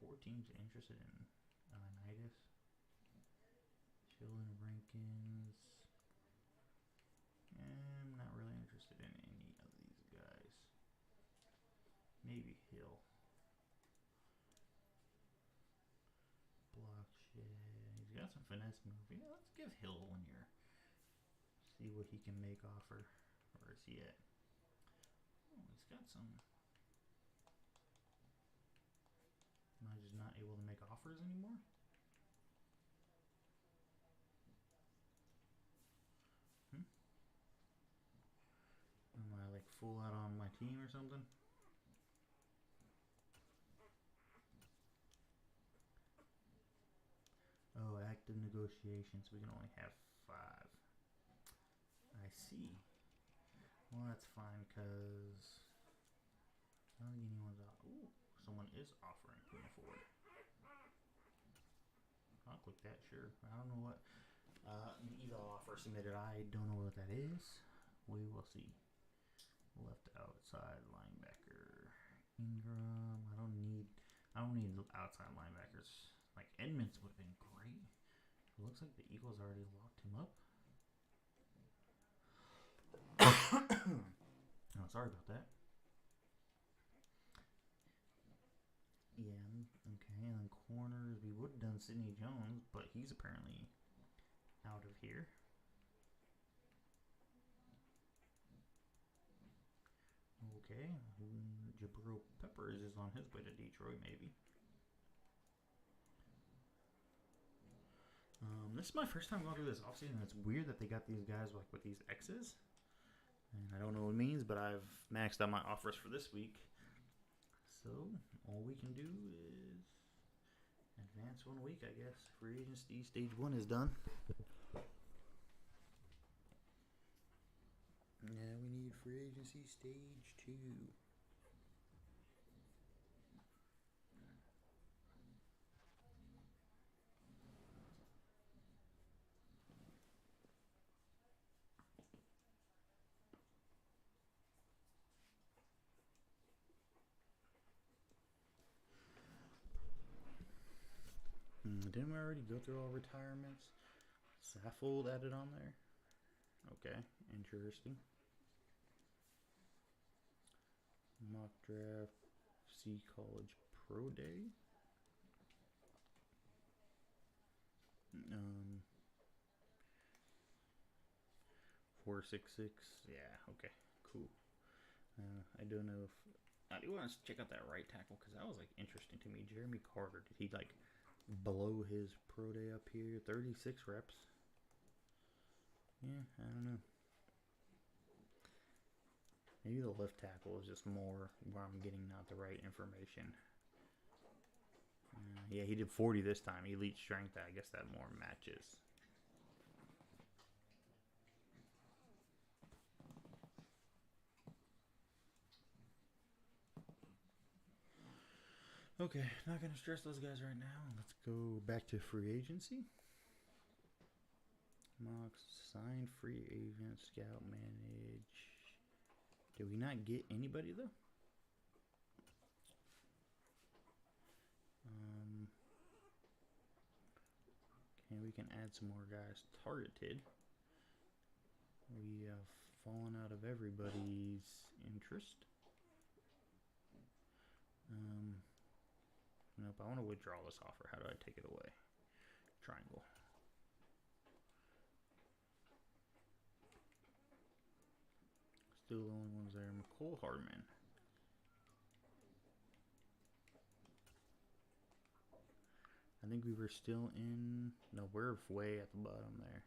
4 teams interested in Ioannidis. Chillin Rankins. I'm not really interested in any of these guys. Maybe Hill. Block got some finesse move. Yeah, let's give Hill 1 year. See what he can make offer. Where is he at? Oh, he's got some. Am I just not able to make offers anymore? Am I like full out on my team or something? Oh, active negotiations. We can only have 5. I see. Well, that's fine because I don't think anyone's out. Ooh, someone is offering moving forward. I'll click that, sure. I don't know what the eval offer submitted. I don't know what that is. We will see. Left outside linebacker Ingram. I don't need outside linebackers. Like Edmonds would have been great. It looks like the Eagles already locked him up. Oh, sorry about that. Yeah, okay. And then corners, we would have done Sidney Jones, but he's apparently out of here. Okay, Jabril Peppers is on his way to Detroit, maybe. This is my first time going through this offseason. It's weird that they got these guys like with these X's. And I don't know what it means, but I've maxed out my offers for this week. So all we can do is advance 1 week, I guess. Free agency stage 1 is done. Now we need free agency stage 2. Didn't we already go through all retirements? Saffold added on there? Okay, interesting. Mock draft, C College Pro Day. 466. Yeah, okay, cool. I don't know if I do want to check out that right tackle because that was like interesting to me. Jeremy Carter, did he like blow his pro day up here? 36 reps. Yeah, I don't know. Maybe the left tackle is just more where I'm getting not the right information. Yeah, he did 40 this time. Elite strength, I guess that more matches. Okay, not going to stress those guys right now. Let's go back to free agency. Mox, sign free agent, scout, manage. Did we not get anybody though? Okay, we can add some more guys targeted. We have fallen out of everybody's interest. Nope, I want to withdraw this offer. How do I take it away? Triangle. Still the only ones there. McCole Hardman. I think we were still in. No, we're way at the bottom there.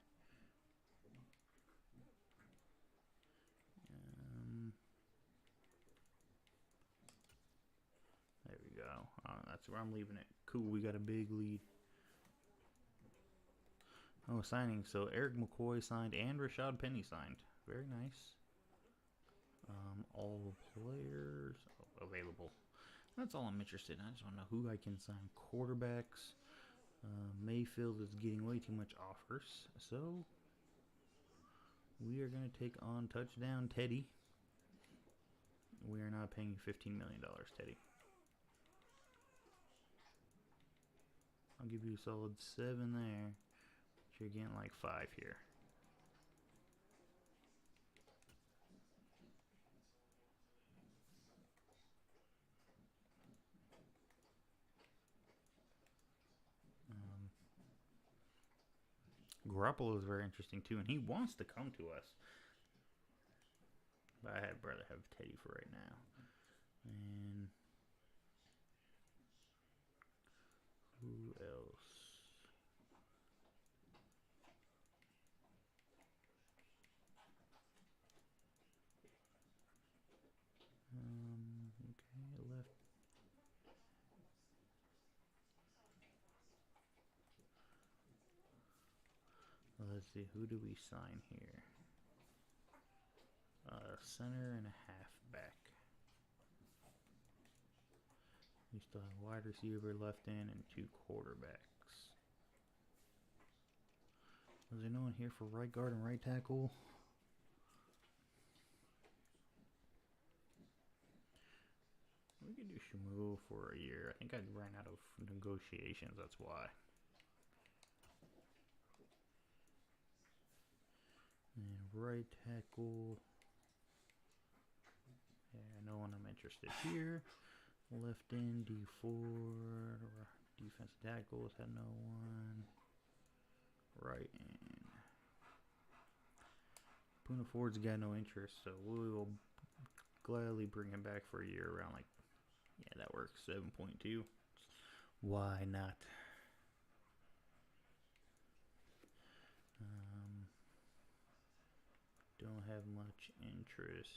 There we go. That's where I'm leaving it. Cool, we got a big lead. Oh, signing. So Eric McCoy signed and Rashad Penny signed. Very nice. All players available. That's all I'm interested in. I just want to know who I can sign. Quarterbacks. Mayfield is getting way too much offers. So we are going to take on touchdown Teddy. We are not paying you $15 million, Teddy. I'll give you a solid 7 there. But you're getting like 5 here. Garoppolo is very interesting too, and he wants to come to us. But I'd rather have Teddy for right now. And who else? Okay, left. Let's see, who do we sign here? Center and a halfback. We still have wide receiver, left end, and 2 quarterbacks. Was there no one here for right guard and right tackle? We could do Shamu for a year. I think I ran out of negotiations, that's why. And right tackle. Yeah, no one I'm interested here. Left end, D4. Defensive tackles, had no one. Right end. Puna Ford's got no interest, so we will gladly bring him back for a year around like, yeah, that works, 7.2. Why not? Don't have much interest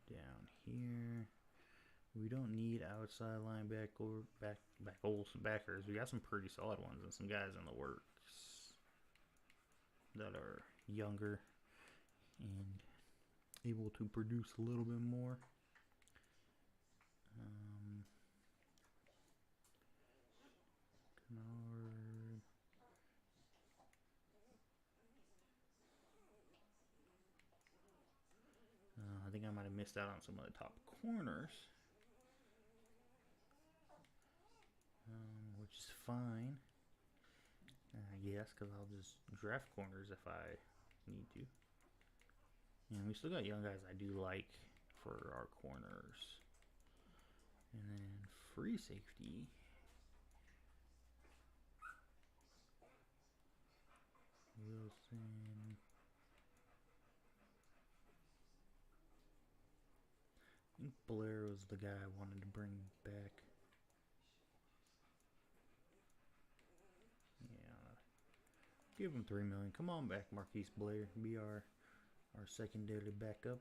down here. We don't need outside linebacker backers. We got some pretty solid ones and some guys in the works that are younger and able to produce a little bit more. Kennard. I think I might have missed out on some of the top corners, which is fine. Yes, because I'll just draft corners if I need to. And we still got young guys I do like for our corners. And then free safety. Wilson. I think Blair was the guy I wanted to bring back. Yeah. Give him $3 million. Come on back, Marquise Blair. Be our secondary backup.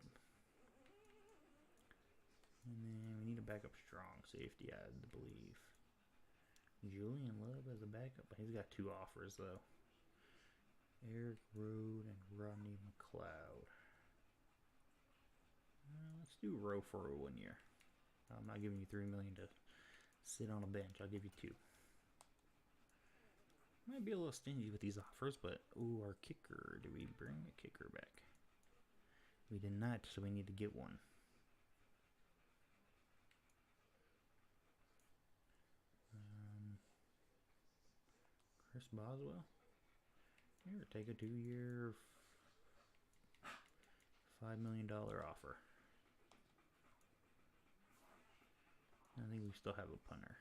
And then we need a backup strong safety, I believe. Julian Love as a backup. He's got 2 offers, though. Eric Road and Rodney McLeod. Let's do Rowe for 1 year. I'm not giving you $3 million to sit on a bench. I'll give you 2. Might be a little stingy with these offers, but ooh, our kicker. Do we bring a kicker back? We did not, so we need to get one. Chris Boswell. Here, take a 2-year, $5 million offer. I think we still have a punter.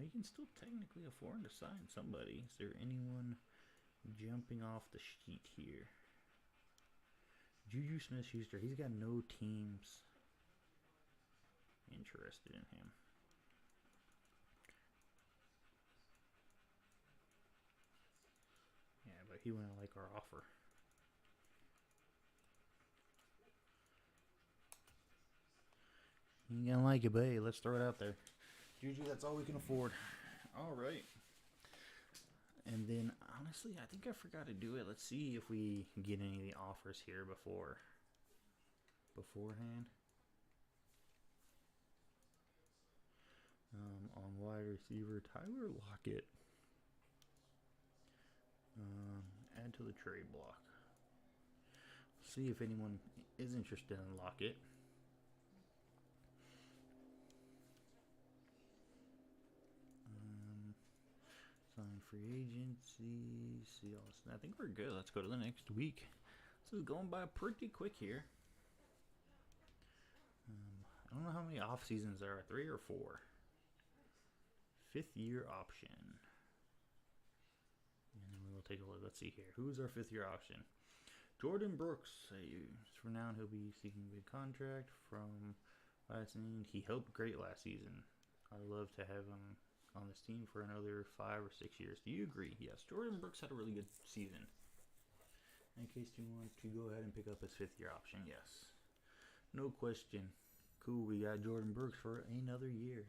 We can still technically afford to sign somebody. Is there anyone jumping off the sheet here? Juju Smith-Schuster. He's got no teams interested in him. Yeah, but he wouldn't like our offer. You ain't gonna like it, but hey, let's throw it out there. Juju, that's all we can afford. All right. And then, honestly, I think I forgot to do it. Let's see if we get any of the offers here beforehand. On wide receiver, Tyler Lockett. Add to the trade block. See if anyone is interested in Lockett. Sign free agency. See all this. I think we're good. Let's go to the next week. This is going by pretty quick here. I don't know how many off seasons there are. 3 or 4. 5th-year option. And then we will take a look. Let's see here. Who's our 5th-year option? Jordan Brooks. For now, he'll be seeking a big contract from last season. He helped great last season. I'd love to have him on this team for another 5 or 6 years. Do you agree? Yes. Jordan Brooks had a really good season. In case you want to go ahead and pick up his 5th-year option, yes. No question. Cool, we got Jordan Brooks for another year.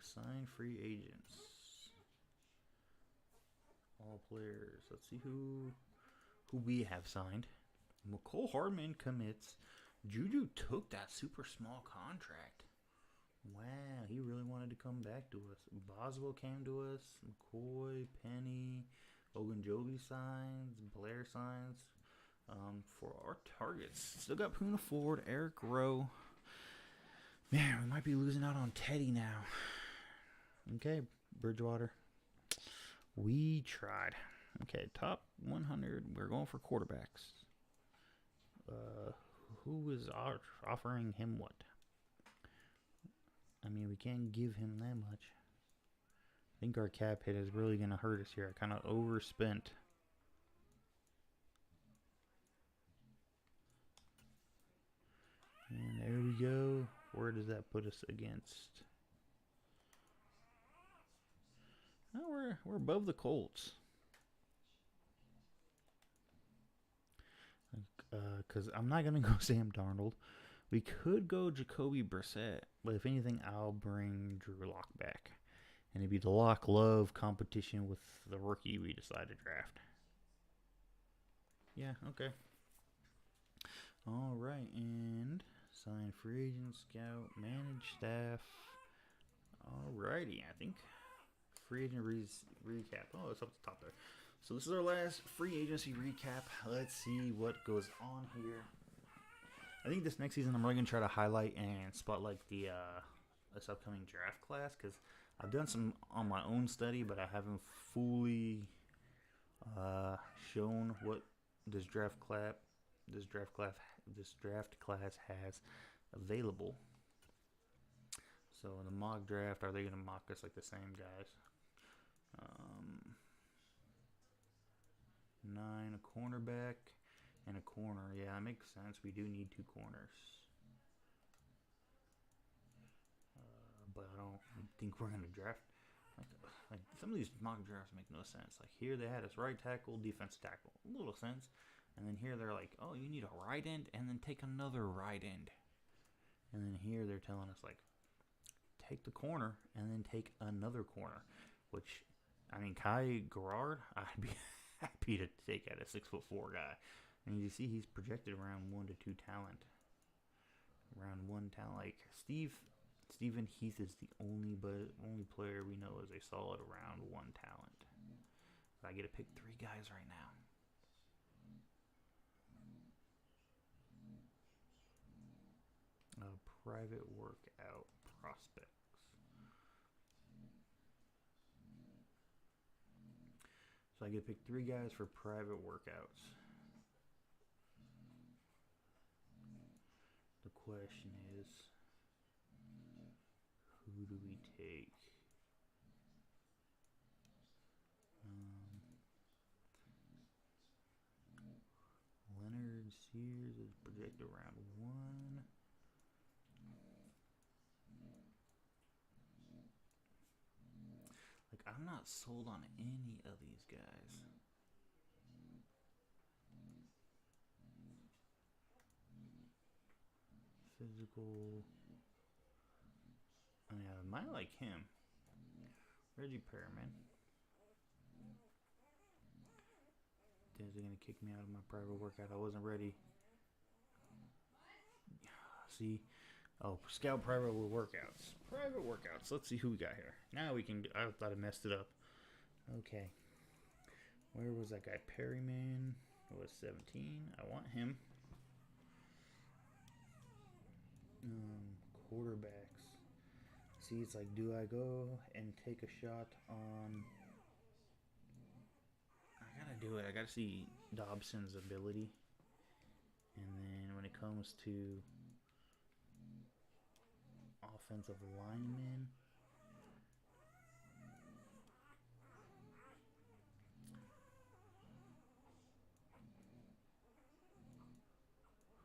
Sign free agents. All players. Let's see who we have signed. McCole Hardman commits. Juju took that super small contract. Wow, he really wanted to come back to us. Boswell came to us. McCoy, Penny, Ogunjobi signs. Blair signs. For our targets, still got Poona Ford, Eric Rowe. Man, we might be losing out on Teddy now. Okay, Bridgewater. We tried. Okay, top 100. We're going for quarterbacks. Who is offering him what? I mean, we can't give him that much. I think our cap hit is really going to hurt us here. I kind of overspent. And there we go. Where does that put us against? Oh, we're above the Colts. Because I'm not going to go Sam Darnold. We could go Jacoby Brissett. But if anything, I'll bring Drew Lock back. And it'd be the Lock Love competition with the rookie we decided to draft. Yeah, okay. All right, and sign free agent, scout, manage staff. Alrighty, I think. Free agent recap. Oh, it's up at the top there. So this is our last free agency recap. Let's see what goes on here. I think this next season I'm really going to try to highlight and spotlight this upcoming draft class, because I've done some on my own study, but I haven't fully shown what this draft class has available. So in the mock draft, are they going to mock us like the same guys? 9, a cornerback, and a corner. Yeah, that makes sense. We do need 2 corners. But I don't think we're going to draft. Like some of these mock drafts make no sense. Like here they had us right tackle, defense tackle. A little sense. And then here they're like, oh, you need a right end and then take another right end. And then here they're telling us like, take the corner and then take another corner. Which, I mean, Kai Garrard, I'd be happy to take at a 6'4" guy. And you see he's projected around 1 to 2 talent. Around 1 talent. Like Stephen Heath is the only player we know is a solid around 1 talent. But I get to pick 3 guys right now. Private workout prospects. So I get to pick 3 guys for private workouts. The question is, who do we take? Leonard Sears is projected around 1. Like, I'm not sold on any of these guys. Physical. I mean, I might like him. Reggie Perriman. They're going to kick me out of my private workout. I wasn't ready. See? Oh, scout private workouts. Private workouts. Let's see who we got here. Now we can. I thought I messed it up. Okay. Where was that guy? Perryman was 17. I want him. Quarterbacks. See, it's like, do I go and take a shot on... I gotta do it. I gotta see Dobson's ability. And then when it comes to offensive linemen,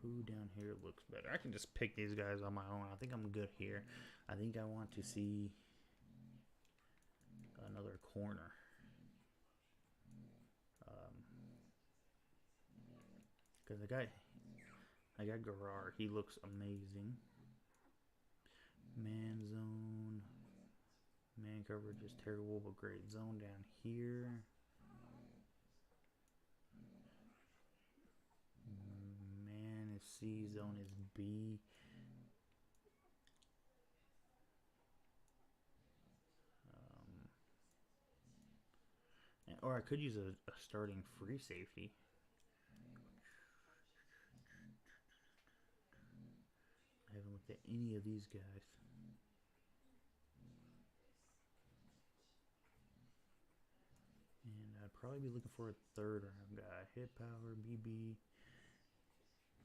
Who down here looks better? I can just pick these guys on my own. I think I'm good here. I think I want to see another corner. Because I got Garrard. He looks amazing. Man zone. Man coverage is terrible, but great. Zone down here. Man is C. Zone is B. Or I could use a starting free safety. I haven't looked at any of these guys. And I'd probably be looking for a third round guy. Hit power, BB,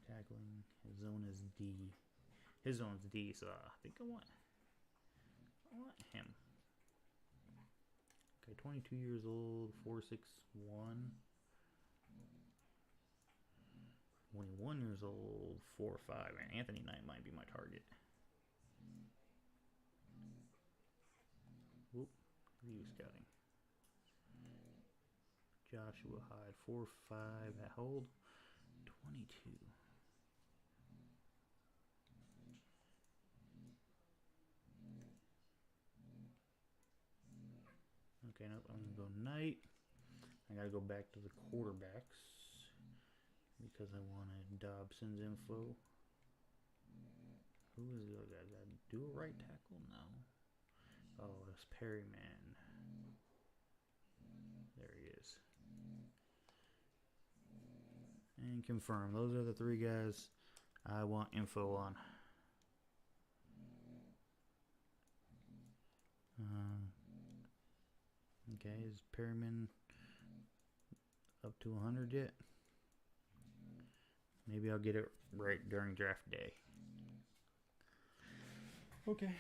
tackling. His zone is D. His zone's D, so I think I want him. Okay, 22 years old, 4'6", 21 years old, 4'5", and Anthony Knight might be my target. Whoop, he was scouting. Joshua Hyde, 4'5", at hold, 22. Okay, nope, I'm going to go Knight. I got to go back to the quarterbacks because I wanted Dobson's info. Who is the other guy? Did I do a right tackle? No. Oh, it's Perryman. There he is. And confirm. Those are the three guys I want info on. Okay, is Perryman up to 100 yet? Maybe I'll get it right during draft day. Okay.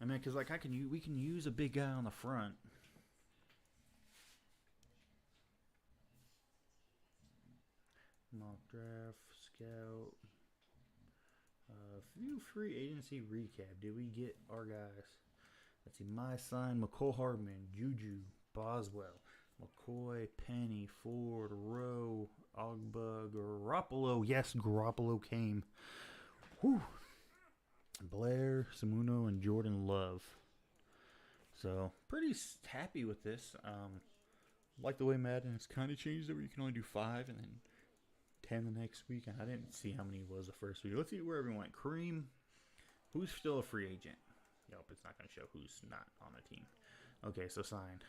I mean, cause like we can use a big guy on the front. Mock draft, scout. Few free agency recap. Did we get our guys? Let's see. My sign, McCole Hardman, Juju, Boswell, McCoy, Penny, Ford, Rowe, Ogba, Garoppolo. Yes, Garoppolo came. Whew. Blair, Samuno, and Jordan Love. So, pretty happy with this. Like the way Madden has kind of changed it where you can only do 5 and then 10 the next week. And I didn't see how many it was the first week. Let's see where everyone went. Kareem, who's still a free agent? Nope, it's not going to show who's not on the team. Okay, so signed.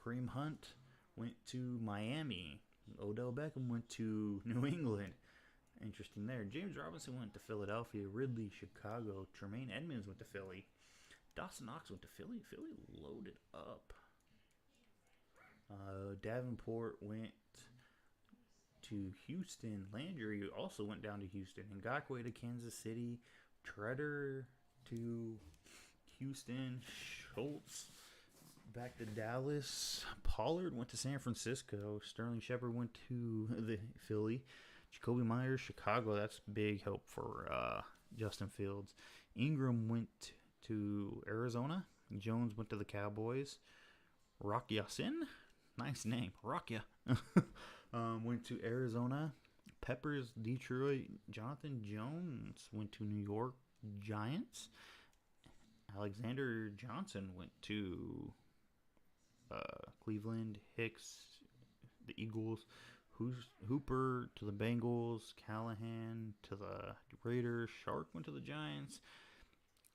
Kareem Hunt went to Miami. Odell Beckham went to New England. Interesting there. James Robinson went to Philadelphia. Ridley, Chicago. Tremaine Edmonds went to Philly. Dawson Knox went to Philly. Philly loaded up. Davenport went to Houston. Landry also went down to Houston. Ngakoue to Kansas City. Treader to Houston. Schultz back to Dallas. Pollard went to San Francisco. Sterling Shepard went to the Philly. Jacoby Myers, Chicago. That's big help for Justin Fields. Ingram went to Arizona. Jones went to the Cowboys. Rock Ya-Sin, nice name, Rock Ya, went to Arizona. Peppers, Detroit. Jonathan Jones went to New York Giants. Alexander Johnson went to Cleveland. Hicks, the Eagles. Hooper to the Bengals. Callahan to the Raiders. Shark went to the Giants.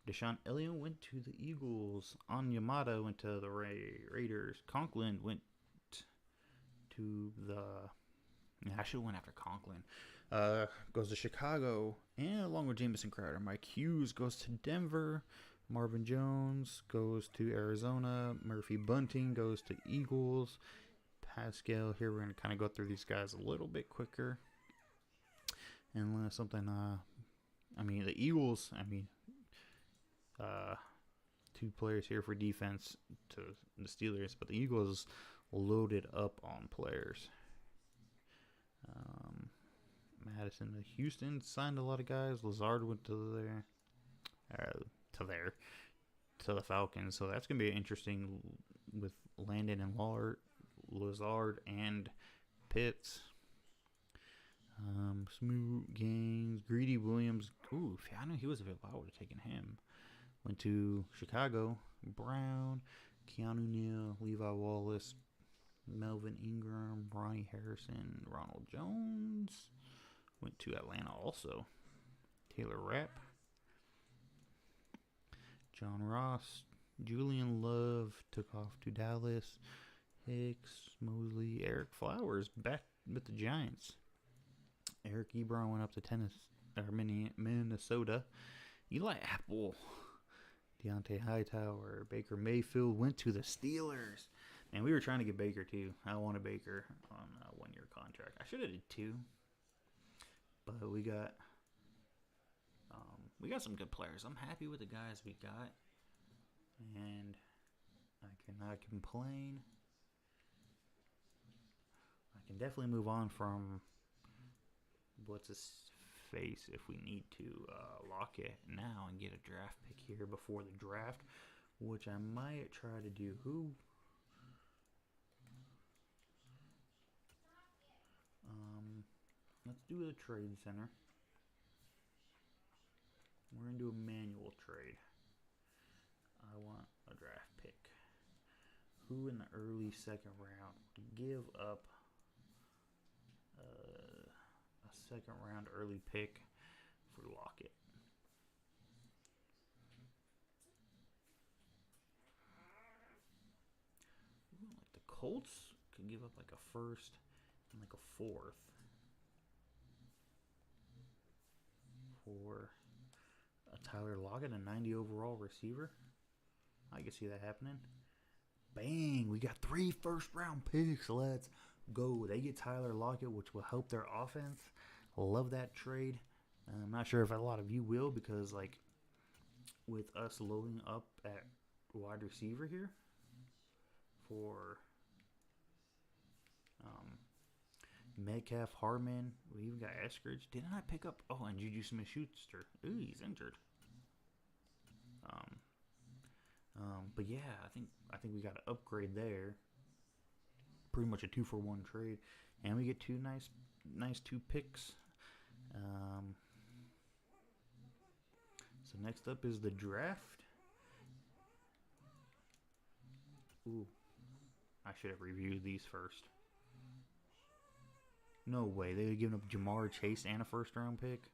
Deshaun Elliott went to the Eagles. Onyemata went to the Raiders. Conklin went to the... I should have went after Conklin. Goes to Chicago. And along with Jamison Crowder. Mike Hughes goes to Denver. Marvin Jones goes to Arizona. Murphy Bunting goes to Eagles. Pascal, here we're going to kind of go through these guys a little bit quicker. And something, the Eagles, two players here for defense to the Steelers, but the Eagles loaded up on players. Madison to Houston. Signed a lot of guys. Lazard went to the Falcons. So that's going to be interesting with Landon and Lazard and Pitts. Smooth Gaines, Greedy Williams. Ooh, if I knew he was available, I would have taken him. Went to Chicago. Brown, Keanu Neal, Levi Wallace, Melvin Ingram, Ronnie Harrison, Ronald Jones. Went to Atlanta also. Taylor Rapp, John Ross, Julian Love took off to Dallas. Hicks, Mosley, Eric Flowers back with the Giants. Eric Ebron went up to Minnesota. Eli Apple, Deontay Hightower, Baker Mayfield went to the Steelers. And we were trying to get Baker too. I wanted Baker on a 1-year contract. I should have did 2, but we got some good players. I'm happy with the guys we got, and I cannot complain. I can definitely move on from what's his face if we need to lock it now and get a draft pick here before the draft, which I might try to do. Let's do the trade center. We're going to do a manual trade. I want a draft pick. Who in the early second round to give up a second round early pick for Lockett? Like the Colts could give up like a first and like a fourth for a Tyler Lockett, a 90 overall receiver. I can see that happening. Bang! We got 3 first-round picks. Let's go. They get Tyler Lockett, which will help their offense. Love that trade. I'm not sure if a lot of you will, because like with us loading up at wide receiver here for Metcalf, Harmon, we even got Eskridge. Didn't I pick up? Oh, and Juju Smith-Schuster. Ooh, he's injured. But yeah, I think we got to upgrade there. Pretty much a 2-for-1 trade, and we get 2 nice 2 picks. So next up is the draft. Ooh, I should have reviewed these first. No way, they would give up Jamar Chase and a first-round pick.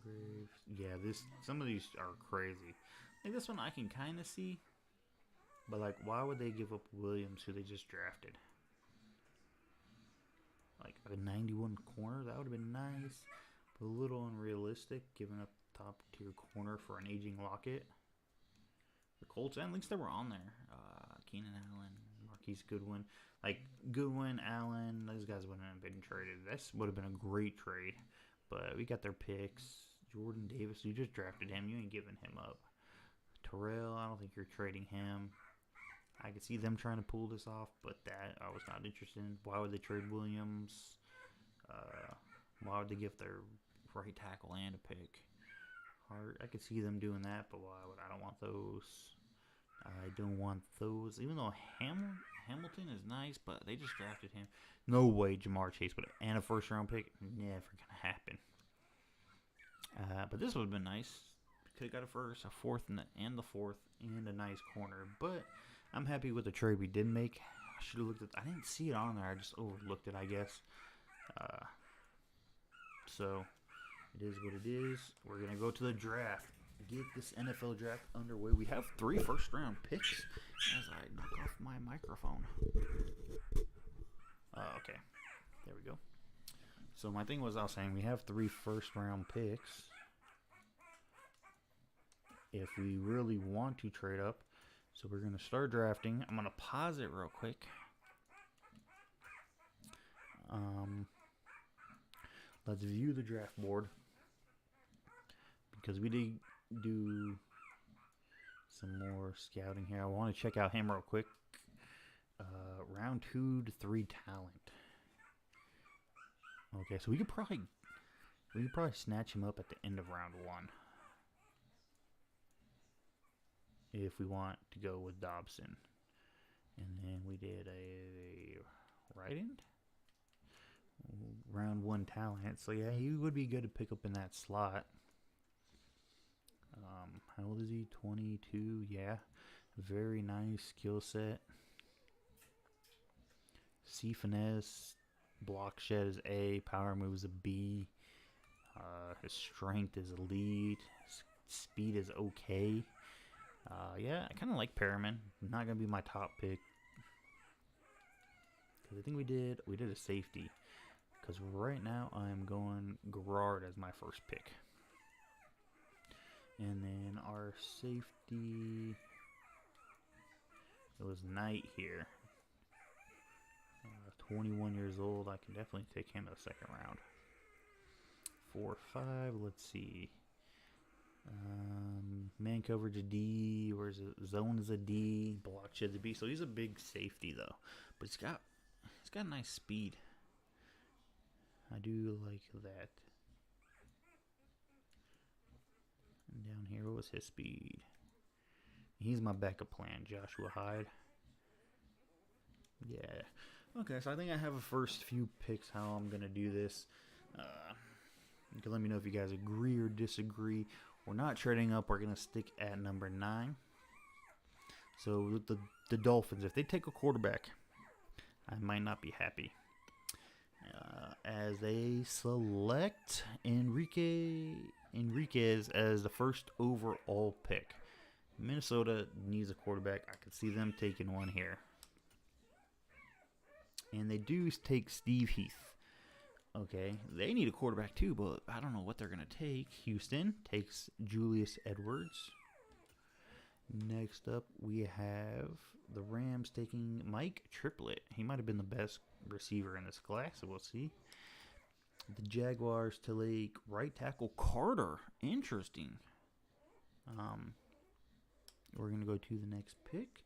Graves. Yeah, some of these are crazy. Like this one I can kind of see, but like, why would they give up Williams, who they just drafted? Like a 91 corner, that would have been nice, but a little unrealistic, giving up top tier corner for an aging Lockett. The Colts, at least they were on there. Keenan Allen, Marquise Goodwin, like Goodwin, Allen, those guys wouldn't have been traded. This would have been a great trade, but we got their picks. Jordan Davis, you just drafted him. You ain't giving him up. Terrell, I don't think you're trading him. I could see them trying to pull this off, but that I was not interested in. Why would they trade Williams? Why would they give their right tackle and a pick? Hart, I could see them doing that, but why would I don't want those. I don't want those. Even though Hamilton is nice, but they just drafted him. No way Jamar Chase would and a first-round pick. Never gonna happen. But this would have been nice. Could have got a first, a fourth, and the fourth, and a nice corner. But I'm happy with the trade we did make. I should have looked at. I didn't see it on there. I just overlooked it, I guess. So it is what it is. We're gonna go to the draft. Get this NFL draft underway. We have 3 first-round picks. As I knock off my microphone. Okay, there we go. So my thing was, I was saying we have 3 first-round picks. If we really want to trade up, so we're going to start drafting. I'm going to pause it real quick. Let's view the draft board, because we did do some more scouting here. I want to check out him real quick. Round round 2 to 3 talent. Okay, so we could probably snatch him up at the end of round 1 if we want to go with Dobson. And then we did a right end round 1 talent. So yeah, he would be good to pick up in that slot. How old is he? 22. Yeah, very nice skill set. C finesse, block shed is A, power move is a B. His strength is elite. His speed is okay. Yeah, I kind of like Perriman. Not gonna be my top pick because I think we did a safety. Because right now I'm going Garrard as my first pick. And then our safety, it was Knight here. 21 years old. I can definitely take him in the second round. 4, 5. Let's see. Man coverage a D. Where's it? Zone is a D. Block shed's a B. So he's a big safety though, but he's got nice speed. I do like that. And down here, what was his speed? He's my backup plan, Joshua Hyde. Yeah. Okay, so I think I have a first few picks how I'm going to do this. You can let me know if you guys agree or disagree. We're not trading up. We're going to stick at number 9. So with the Dolphins, if they take a quarterback, I might not be happy. As they select Enriquez as the first overall pick. Minnesota needs a quarterback. I could see them taking one here. And they do take Steve Heath. Okay, they need a quarterback too, but I don't know what they're going to take. Houston takes Julius Edwards. Next up, we have the Rams taking Mike Triplett. He might have been the best receiver in this class, so we'll see. The Jaguars to take right tackle Carter. Interesting. We're going to go to the next pick.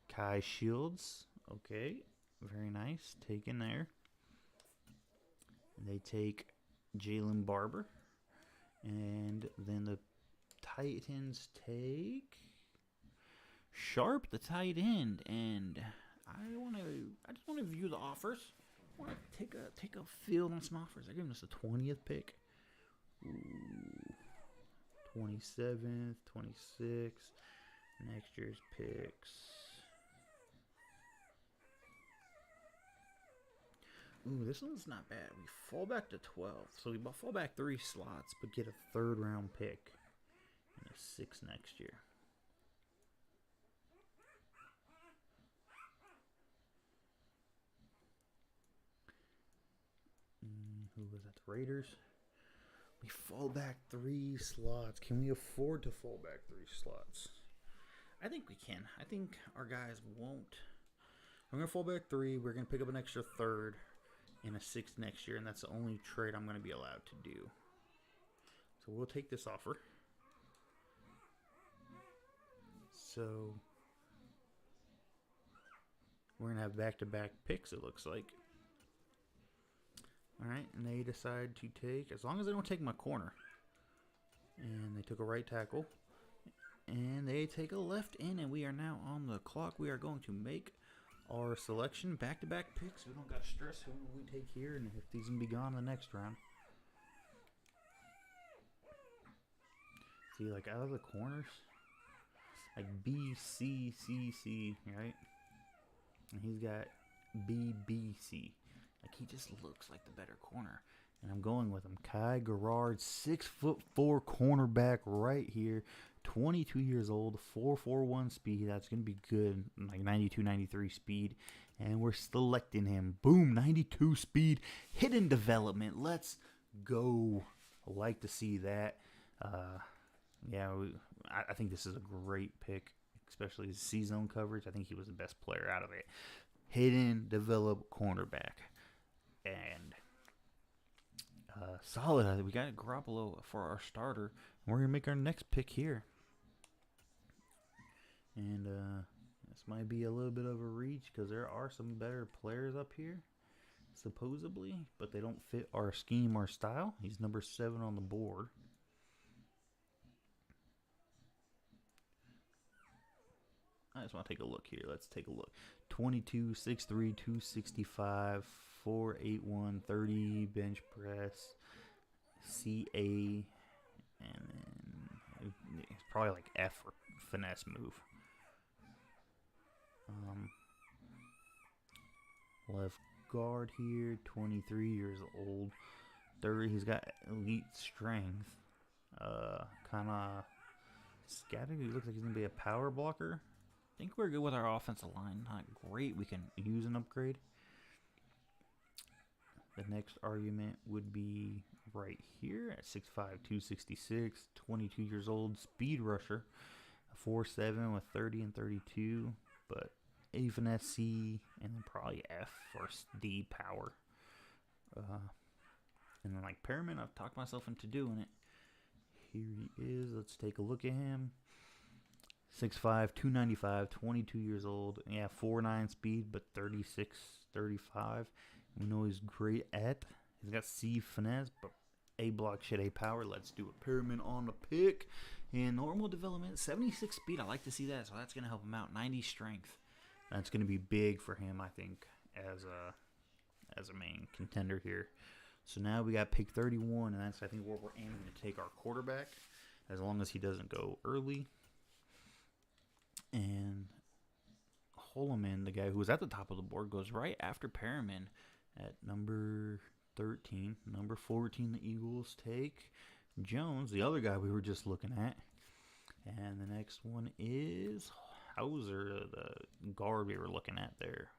Kai Shields. Okay, very nice. Taken there. They take Jalen Barber. And then the Titans take Sharp, the tight end. And I just want to view the offers. I want to take a field on some offers. They're giving us the 20th pick. Ooh. 27th, 26th. Next year's picks. Ooh, this one's not bad. We fall back to 12. So we fall back 3 slots, but get a 3rd round pick and a 6th next year. Who was that? The Raiders. We fall back 3 slots. Can we afford to fall back 3 slots? I think we can. I think our guys won't. I'm going to fall back 3. We're going to pick up an extra 3rd and a 6th next year, and that's the only trade I'm going to be allowed to do. So we'll take this offer. So we're going to have back-to-back picks, it looks like. All right, and they decide to take, as long as they don't take my corner. And they took a right tackle. And they take a left end, and we are now on the clock. We are going to make our selection. Back-to-back picks. We don't got to stress who we take here, and if these can be gone in the next round. See, like out of the corners, like B, C, C, C, right? And he's got B, B, C. Like, he just looks like the better corner. And I'm going with him. Kai Garrard, 6'4" cornerback right here. 22 years old, 4.41 speed. That's going to be good. Like 92, 93 speed. And we're selecting him. Boom, 92 speed. Hidden development. Let's go. I like to see that. Yeah, I think this is a great pick, especially his C-zone coverage. I think he was the best player out of it. Hidden develop cornerback. And solid. We got Garoppolo for our starter. We're going to make our next pick here. And This might be a little bit of a reach because there are some better players up here, supposedly, but they don't fit our scheme or style. He's number 7 on the board. I just want to take a look here. Let's take a look. 22, 6'3", 265, 4'8", 30 bench press, CA, and then it's probably like F or finesse move. Left guard here, 23 years old, 30. He's got elite strength. Kind of scattered. He looks like he's gonna be a power blocker. I think we're good with our offensive line. Not great. We can use an upgrade. The next argument would be right here at 6'5", 266, 22 years old, speed rusher, 4'7" with 30 and 32, but A finesse, C, and then probably F or D power. And then like Perriman, I've talked myself into doing it. Here he is. Let's take a look at him. 6'5", 295, 22 years old. Yeah, 4'9" speed, but 36, 35. We know he's great at. He's got C finesse, but A block shit, A power. Let's do a Perriman on the pick. And normal development, 76 speed. I like to see that, so that's going to help him out. 90 strength. That's going to be big for him, I think, as a main contender here. So now we got pick 31, and that's, I think, where we're aiming to take our quarterback, as long as he doesn't go early. And Holloman, the guy who was at the top of the board, goes right after Perriman at number 13. Number 14, the Eagles take Jones, the other guy we were just looking at. And the next one is Hauser, the guard we were looking at there.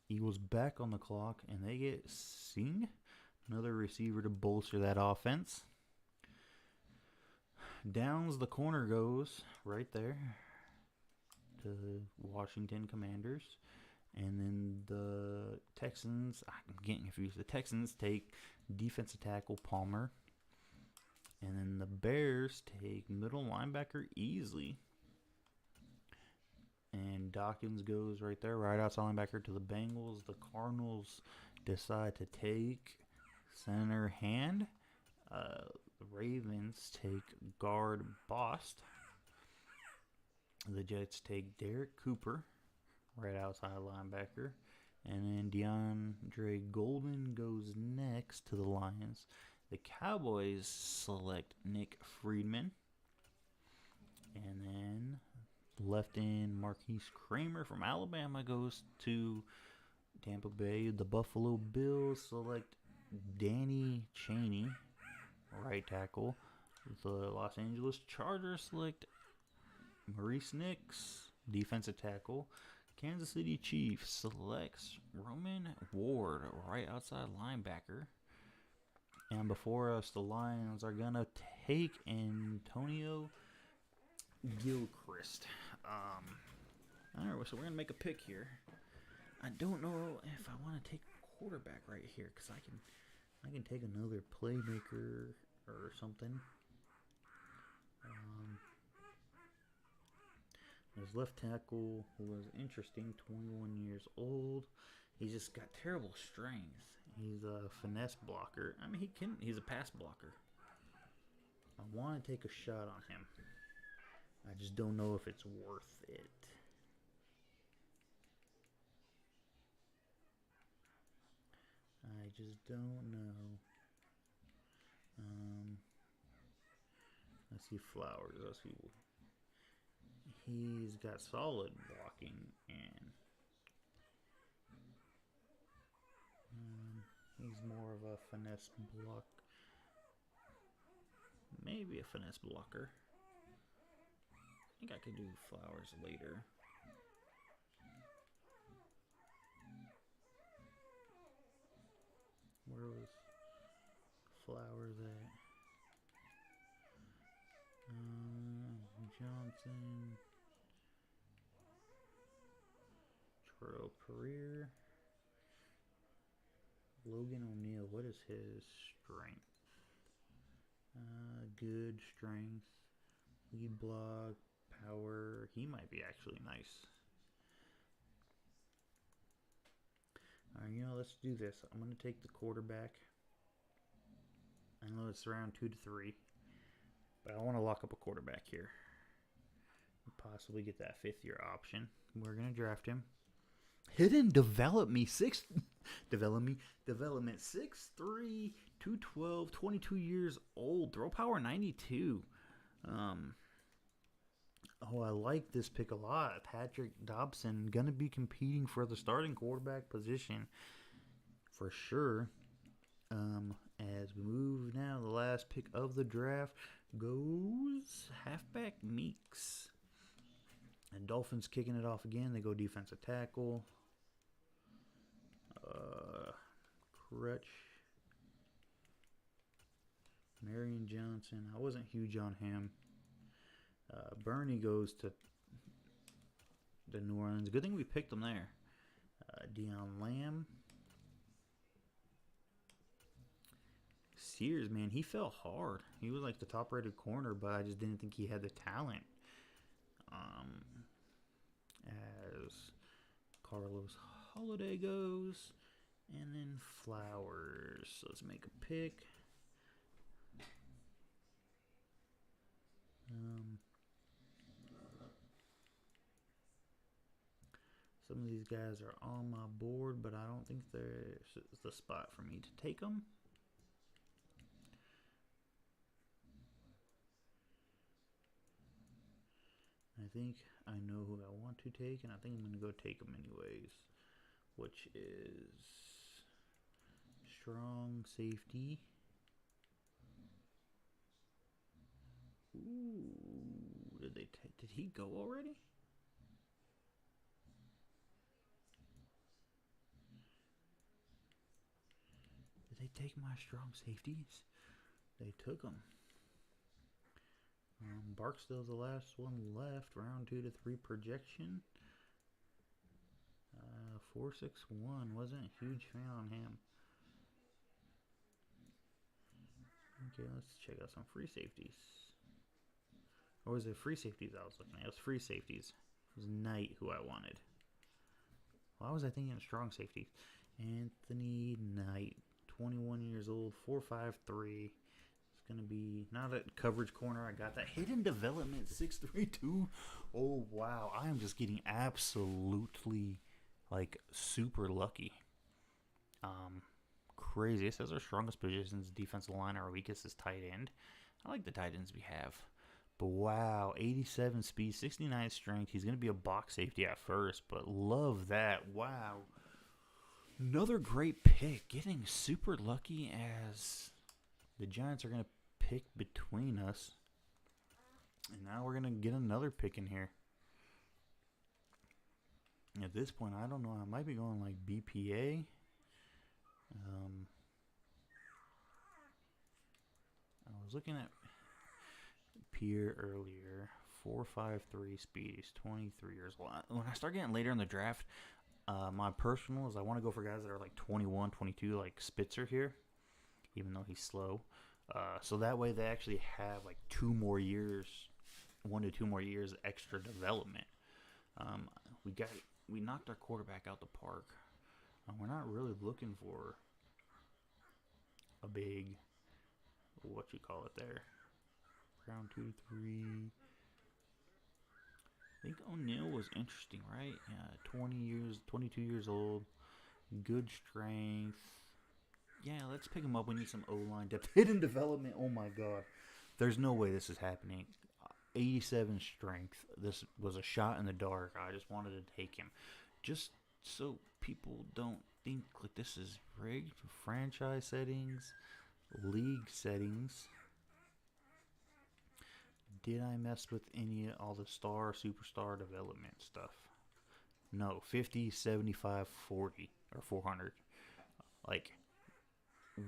Eagles back on the clock, and they get Singh, another receiver to bolster that offense. Downs the corner goes right there to Washington Commanders. And then the Texans, I'm getting confused. The Texans take defensive tackle Palmer. And then the Bears take middle linebacker Easley. And Dawkins goes right there, right outside linebacker to the Bengals. The Cardinals decide to take center Hand. The Ravens take guard Bost. The Jets take Derek Cooper, right outside linebacker. And then DeAndre Golden goes next to the Lions. The Cowboys select Nick Friedman. And then left end Marquise Kramer from Alabama goes to Tampa Bay. The Buffalo Bills select Danny Chaney, right tackle. The Los Angeles Chargers select Maurice Nix, defensive tackle. Kansas City Chiefs selects Roman Ward, right outside linebacker. And before us, the Lions are going to take Antonio Gilchrist. Alright, so we're going to make a pick here. I don't know if I want to take quarterback right here, because I can take another playmaker or something. His left tackle was interesting, 21 years old. He's just got terrible strength. He's a finesse blocker. I mean, he's a pass blocker. I want to take a shot on him. I just don't know if it's worth it. I just don't know. Let's see Flowers. Let's see. He's got solid blocking and he's more of a finesse block. Maybe a finesse blocker. I think I could do Flowers later. Where was Flowers at? Johnson. Terrell Career. Logan O'Neal. What is his strength? Good strength. Lead block. power. He might be actually nice. All right, let's do this. I'm going to take the quarterback. I know it's around 2 to 3, but I want to lock up a quarterback here. Possibly get that 5th-year option. We're going to draft him. Hidden development 6'3", 212, 22 years old. Throw power 92. I like this pick a lot. Patrick Dobson going to be competing for the starting quarterback position for sure. As we move now, the last pick of the draft goes halfback Meeks. And Dolphins kicking it off again. They go defensive tackle. Crutch. Marion Johnson. I wasn't huge on him. Bernie goes to the New Orleans. Good thing we picked him there. Deion Lamb. Sears, man, he fell hard. He was like the top-rated corner, but I just didn't think he had the talent. As Carlos Holiday goes, and then Flowers. So let's make a pick. Some of these guys are on my board, but I don't think there's the spot for me to take them. I think I know who I want to take, and I think I'm going to go take them anyways, which is strong safety. Ooh, did he go already? Did they take my strong safeties? They took them. Barksdale's the last one left. Round 2 to 3 projection. 461. Wasn't a huge fan on him. Okay, let's check out some free safeties. Or was it free safeties I was looking at? It was free safeties. It was Knight who I wanted. Why was I thinking strong safety? Anthony Knight, 21 years old, 4'5'3". It's going to be not a coverage corner. I got that. Hidden development, 6'3", Oh, wow. I am just getting absolutely, super lucky. Crazy. It says our strongest positions, defensive line. Our weakest is tight end. I like the tight ends we have. But wow, 87 speed, 69 strength. He's going to be a box safety at first, but love that. Wow. Another great pick. Getting super lucky as the Giants are going to pick between us. And now we're going to get another pick in here. At this point, I don't know. I might be going like BPA. I was looking at Pierre earlier. 4'5'3" speed. He's 23 years old. When I start getting later in the draft, my personal is I want to go for guys that are like 21, 22, like Spitzer here, even though he's slow. So that way they actually have like 2 more years, 1 to 2 more years extra development. We knocked our quarterback out the park. We're not really looking for a big, what you call it there, round 2 to 3. I think O'Neal was interesting, right? Yeah, 22 years old, good strength. Yeah, let's pick him up. We need some O-line depth. Hidden development, oh my god. There's no way this is happening. 87 strength. This was a shot in the dark. I just wanted to take him. Just so people don't think like this is rigged. Franchise settings, league settings. Did I mess with all the superstar development stuff? No. 50, 75, 40, or 400.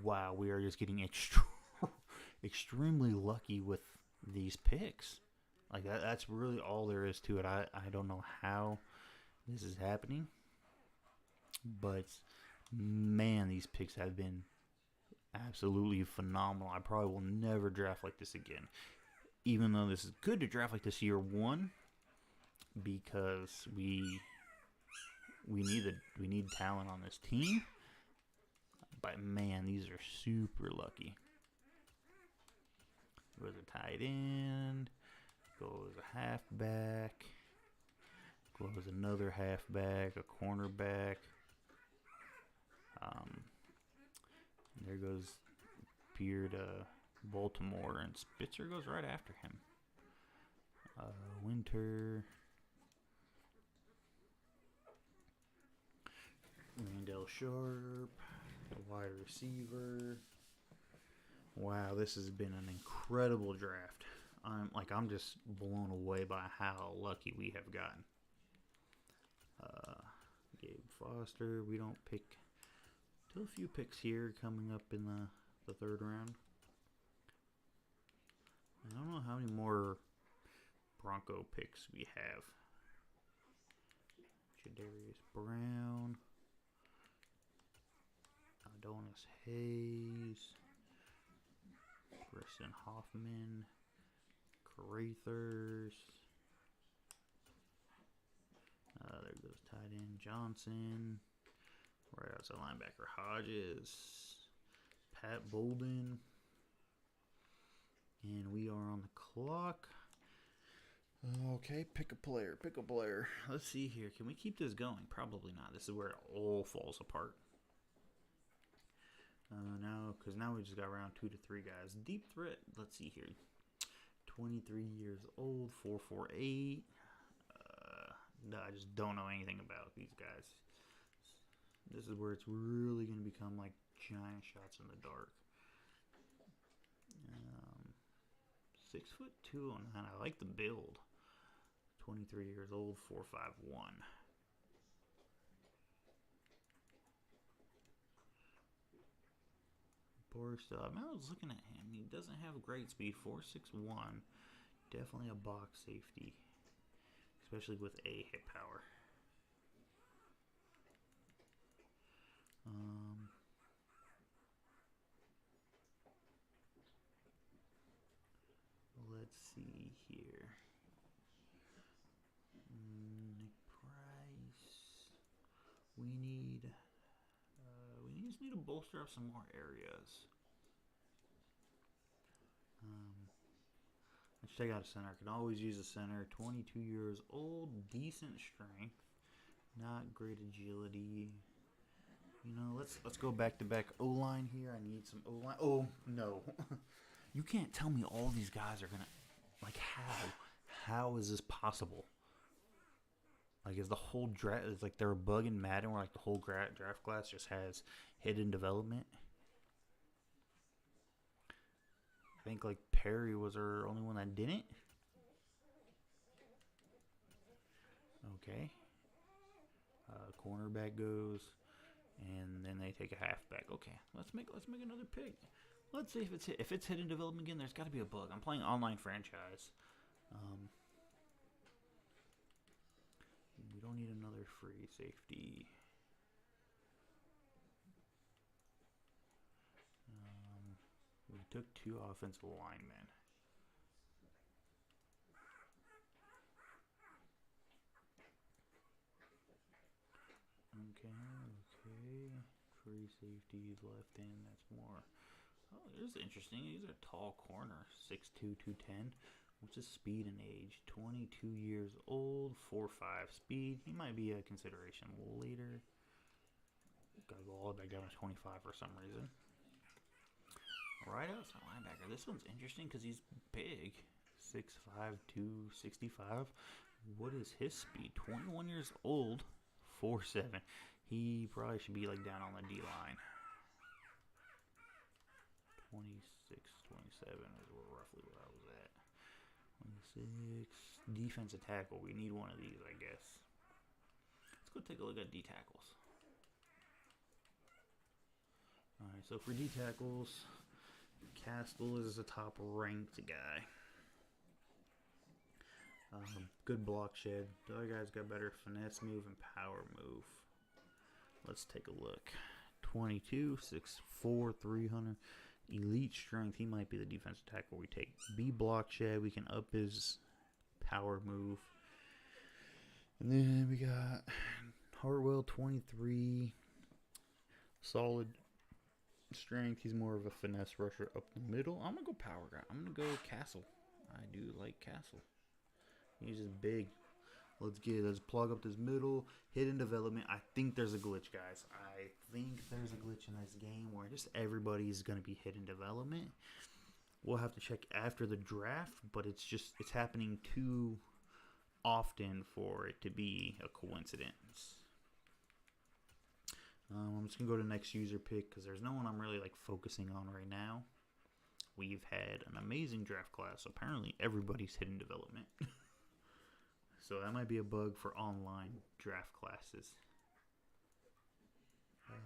Wow, we are just getting extremely lucky with these picks. That's really all there is to it. I don't know how this is happening. But, man, these picks have been absolutely phenomenal. I probably will never draft like this again. Even though this is good to draft like this year 1, because we need talent on this team. But man, these are super lucky. Goes a tight end, goes a halfback, goes another halfback, a cornerback. There goes Pierre to Baltimore, and Spitzer goes right after him. Winter, Randall Sharp, a wide receiver. Wow, this has been an incredible draft. I'm just blown away by how lucky we have gotten. Gabe Foster, we don't pick. Still a few picks here coming up in the third round. I don't know how many more Bronco picks we have. Jadarius Brown, Adonis Hayes, Preston Hoffman, Crathers. There goes tight end Johnson. Right outside linebacker Hodges, Pat Bolden, and we are on the clock. Okay, pick a player. Let's see here. Can we keep this going? Probably not. This is where it all falls apart. Now we just got around 2 to 3 guys. Deep threat. Let's see here. 23 years old, 4'8". I just don't know anything about these guys. This is where it's really going to become like giant shots in the dark. 6'2" on that. I like the build. 23 years old, 4'5'1". Borsta. I was looking at him. He doesn't have great speed. 4'6'1". Definitely a box safety, especially with a hit power. Let's see here. Nick Price. We just need to bolster up some more areas. Let's check out a center. I can always use a center. 22 years old, decent strength, not great agility. Let's go back to back O-line here. I need some O-line. Oh no, you can't tell me all these guys are gonna how is this possible? Is the whole draft is they're a bug in Madden where the whole draft class just has hidden development? I think Perry was our only one that didn't. Okay. Cornerback goes, and then they take a halfback. Okay, let's make another pick. Let's see if it's hidden development again. There's got to be a bug. I'm playing online franchise. We don't need another free safety. We took 2 offensive linemen. Okay. Free safeties, left end. That's more. Oh, this is interesting. These are tall corner. 6'2", 210. What's his speed and age? 22 years old, 4'5" speed. He might be a consideration later. Gotta go all the way back down to 25 for some reason. Right outside linebacker. This one's interesting because he's big. 6'5", 265. What is his speed? 21 years old, 4'7". He probably should be down on the D line. 26, 27 is roughly where I was at. 26. Defensive tackle. We need one of these, I guess. Let's go take a look at D tackles. Alright, so for D tackles, Castle is a top ranked guy. Good block shed. The other guy's got better finesse move and power move. Let's take a look. 22, 6'4", 300. Elite strength. He might be the defensive tackle we take. B block shed. We can up his power move. And then we got Hartwell, 23. Solid strength. He's more of a finesse rusher up the middle. I'm going to go power guy. I'm going to go Castle. I do like Castle. He's just big. Let's plug up this middle. Hidden development. I think there's a glitch, guys. I think there's a glitch in this game where just everybody's going to be hidden development. We'll have to check after the draft, but it's happening too often for it to be a coincidence. I'm just going to go to next user pick because there's no one I'm really focusing on right now. We've had an amazing draft class. So apparently everybody's hidden development. So that might be a bug for online draft classes.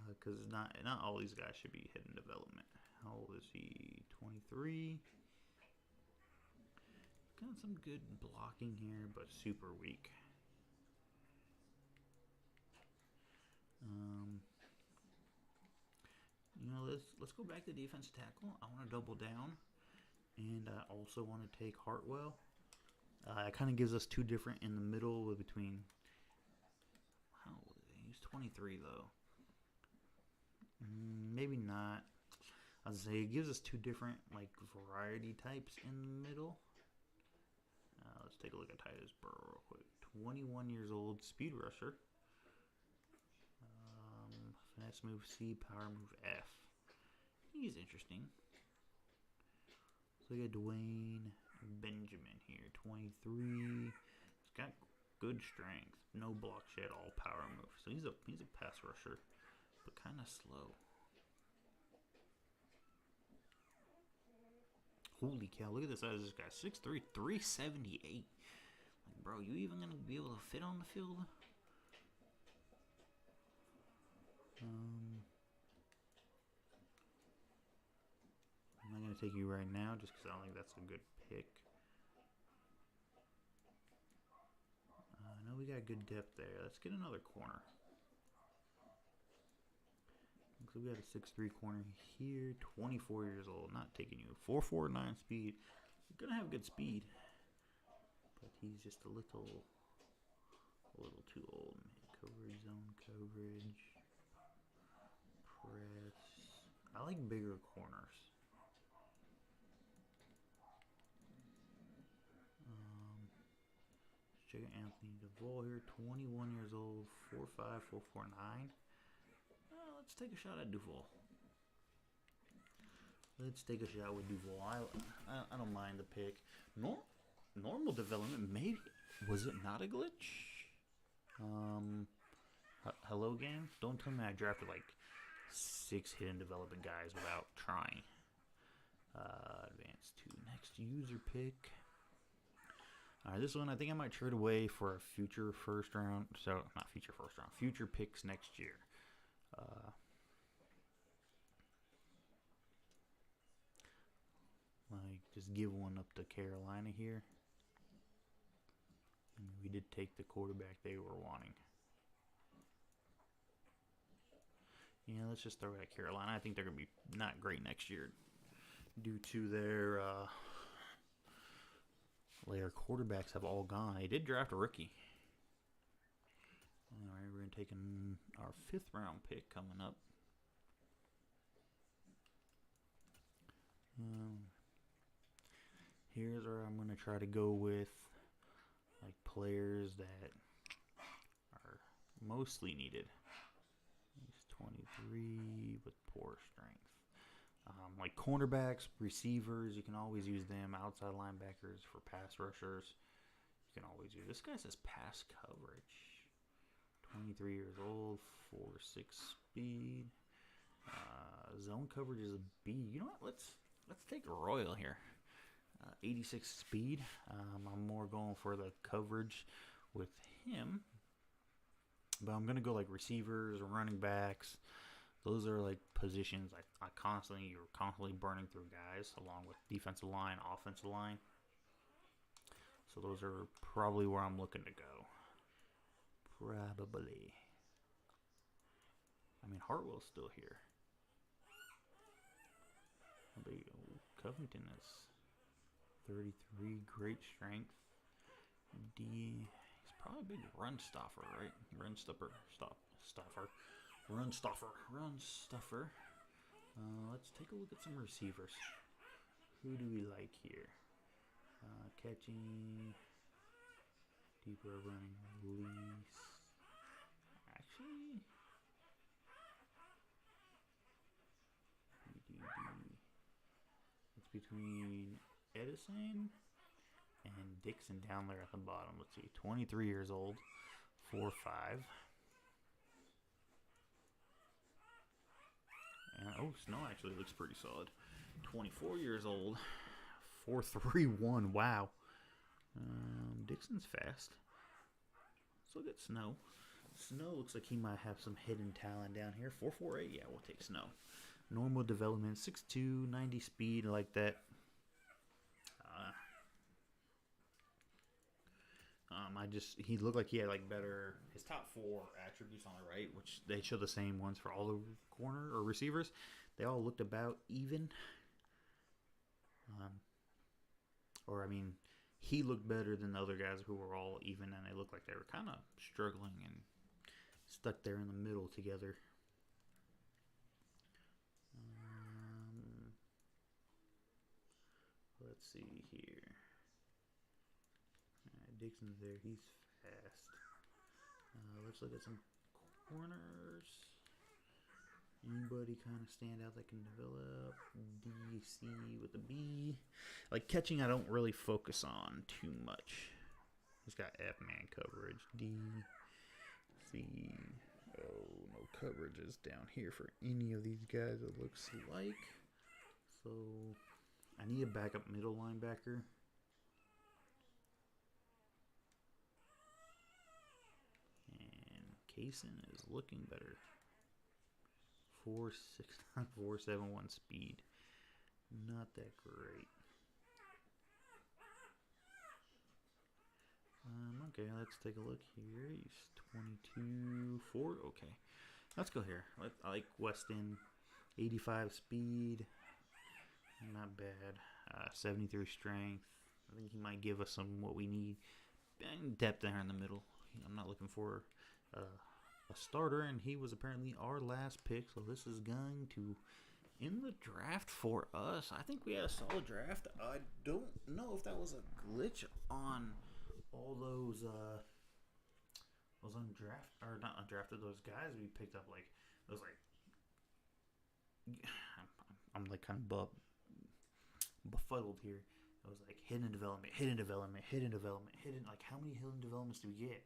Because not all these guys should be hidden development. How old is he? 23. Got some good blocking here, but super weak. Let's go back to defense tackle. I want to double down, and I also want to take Hartwell. It kind of gives us two different in the middle between. How old is he? He's 23 though. Maybe not. I'd say it gives us two different variety types in the middle. Let's take a look at Titus Burrow real quick. 21 years old, speed rusher. Finesse move C, power move F. He's interesting. So we got Dwayne Benjamin here, 23. He's got good strength, no block shed, all power move. So he's a pass rusher, but kind of slow. Holy cow, look at the size of this guy. 6'3", 378. Bro, you even going to be able to fit on the field? I'm not going to take you right now just because I don't think that's a good pick. I know we got good depth there. Let's get another corner. So we got a 6'3" corner here, 24 years old, not taking you. 4.49 speed. You're going to have good speed. But he's just a little too old. Coverage, zone coverage, press. I like bigger corners. Let's check out Anthony DeVol here, 21 years old, 4'5", 4'49". Let's take a shot at Duval. Let's take a shot with Duval. I don't mind the pick. Normal development, maybe. Was it not a glitch? Hello, game? Don't tell me I drafted 6 hidden development guys without trying. Advance to next user pick. Alright, this one I think I might trade away for a future first round. So, not future first round. Future picks next year. Just give one up to Carolina here. And we did take the quarterback they were wanting. Yeah, let's just throw it at Carolina. I think they're going to be not great next year due to their quarterbacks have all gone. They did draft a rookie. All right, we're going to take our 5th round pick coming up. Here's where I'm going to try to go with players that are mostly needed. He's 23 with poor strength. Cornerbacks, receivers, you can always use them. Outside linebackers for pass rushers, you can always use. This guy says pass coverage. 23 years old, 4.6 speed. Zone coverage is a B. You know what? Let's take a Royal here. 86 speed. I'm more going for the coverage with him. But I'm going to go receivers or running backs. Those are positions you're constantly burning through guys along with defensive line, offensive line. So those are probably where I'm looking to go. Probably. I mean, Hartwell's still here. Covington is 33, great strength. He's Probably a big run stopper, right? Run stopper, run stuffer. Let's take a look at some receivers. Who do we like here? Catching, deeper running, release. Actually, it's between Edison and Dixon down there at the bottom. Let's see, 23 years old, 4.5. And Snow actually looks pretty solid. 24 years old, 4.31. Wow. Dixon's fast. Let's look at Snow. Snow looks like he might have some hidden talent down here. 4.48. Yeah, we'll take Snow. Normal development, 6'2", 90 speed, like that. He looked like he had like better, his top 4 attributes on the right, which they show the same ones for all the corner or receivers. They all looked about even. He looked better than the other guys who were all even, and they looked like they were kind of struggling and stuck there in the middle together. Let's see here. Dixon's there. He's fast. Let's look at some corners. Anybody kind of stand out that can develop? DC with a B. Like catching, I don't really focus on too much. He's got F-man coverage. D, C. Oh, no coverages down here for any of these guys, it looks like. So, I need a backup middle linebacker. Kaysen is looking better. 4.6, 4.71 speed. Not that great. Okay, let's take a look here. He's 22, 4. Okay, let's go here. I like Weston. 85 speed. Not bad. 73 strength. I think he might give us some what we need. And depth there in the middle. I'm not looking for a starter, and he was apparently our last pick, so this is going to end the draft for us. I think we had a solid draft. I don't know if that was a glitch on all those undrafted, or not undrafted, those guys we picked up. Like, it was like, I'm like kind of befuddled here. It was like hidden development, like how many hidden developments do we get?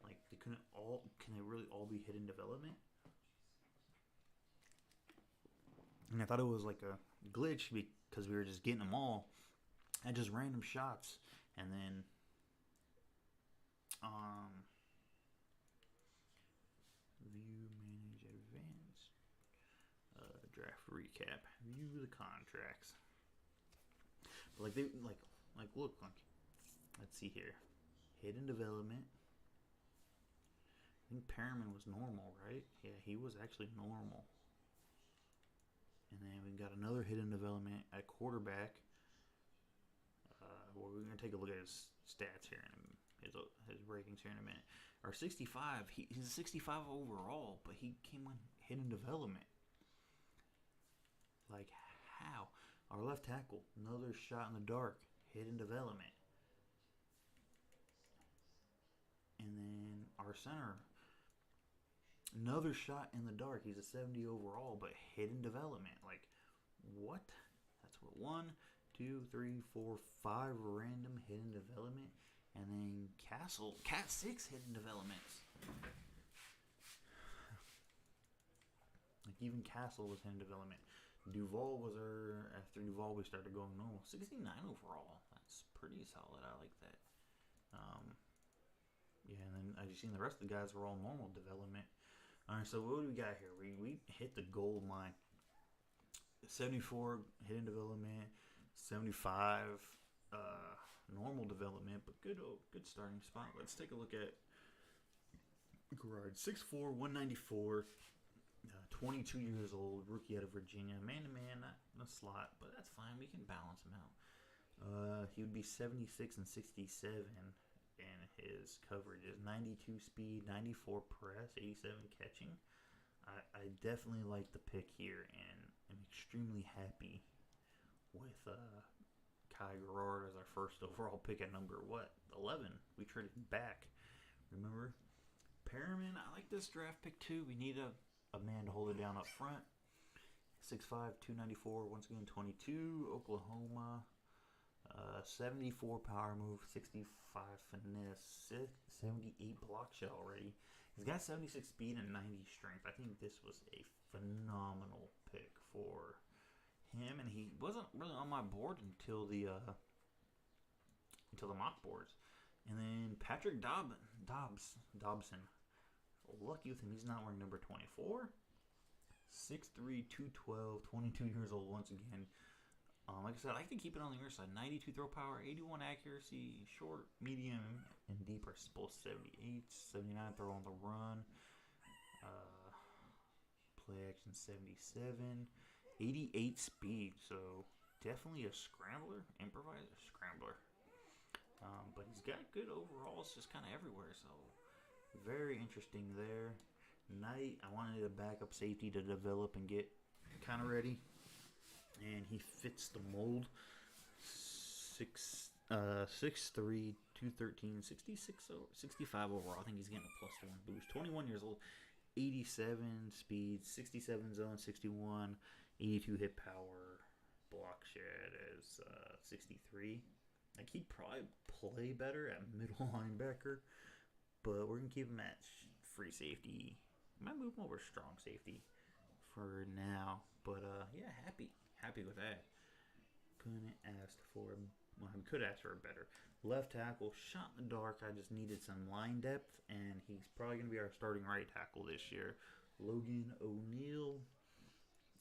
Like, can they really all be hidden development? And I thought it was like a glitch because we were just getting them all at just random shots. And then view, manage, advanced, draft recap, view the contracts. But look, let's see here, hidden development. I think Perriman was normal, right? Yeah, he was actually normal. And then we got another hidden development at quarterback. We're going to take a look at his stats here in his ratings here in a minute. Our 65, he's a 65 overall, but he came on hidden development. Like, how? Our left tackle, another shot in the dark, hidden development. And then our center, another shot in the dark. He's a 70 overall, but hidden development. Like, what? That's what 1, 2, 3, 4, 5 random hidden development. And then Cat 6 hidden developments. Like, even Castle was hidden development. Duval was after Duval we started going normal. 69 overall. That's pretty solid. I like that. Yeah, and then as you seen, the rest of the guys were all normal development. All right, so what do we got here? We hit the gold mine. 74 hidden development, 75 normal development, but good starting spot. Let's take a look at Gerard. 6'4", 194, 22 years old, rookie out of Virginia. Man-to-man, not in a slot, but that's fine. We can balance him out. He would be 76 and 67 and his coverage is 92 speed, 94 press, 87 catching. I definitely like the pick here, and I'm extremely happy with Kai Gerard as our first overall pick at number 11. We traded back. Remember, Perriman. I like this draft pick too. We need a man to hold it down up front. 6'5", 294. Once again, 22. Oklahoma. 74 power move, 65 finesse, 78 block shot already. He's got 76 speed and 90 strength. I think this was a phenomenal pick for him, and he wasn't really on my board until the mock boards. And then Patrick Dobson. Lucky with him, he's not wearing number 24. 6'3", 212, 22 years old once again. Like I said, I like to keep it on the near side. 92 throw power, 81 accuracy, short, medium, and deep are both 78, 79 throw on the run. Play action 77, 88 speed. So definitely a scrambler, improviser scrambler. But he's got good overalls, just kind of everywhere. So very interesting there. Knight, I wanted a backup safety to develop and get kind of ready. And he fits the mold. 6'3", 213, 65 overall. I think he's getting a +1 boost. 21 years old, 87 speed, 67 zone, 61, 82 hit power. Block shed is 63. Like, he'd probably play better at middle linebacker, but we're going to keep him at free safety. Might move him over strong safety for now. But, yeah, happy with that. Couldn't ask for could ask for a better left tackle. Shot in the dark. I just needed some line depth, and he's probably going to be our starting right tackle this year. Logan O'Neal.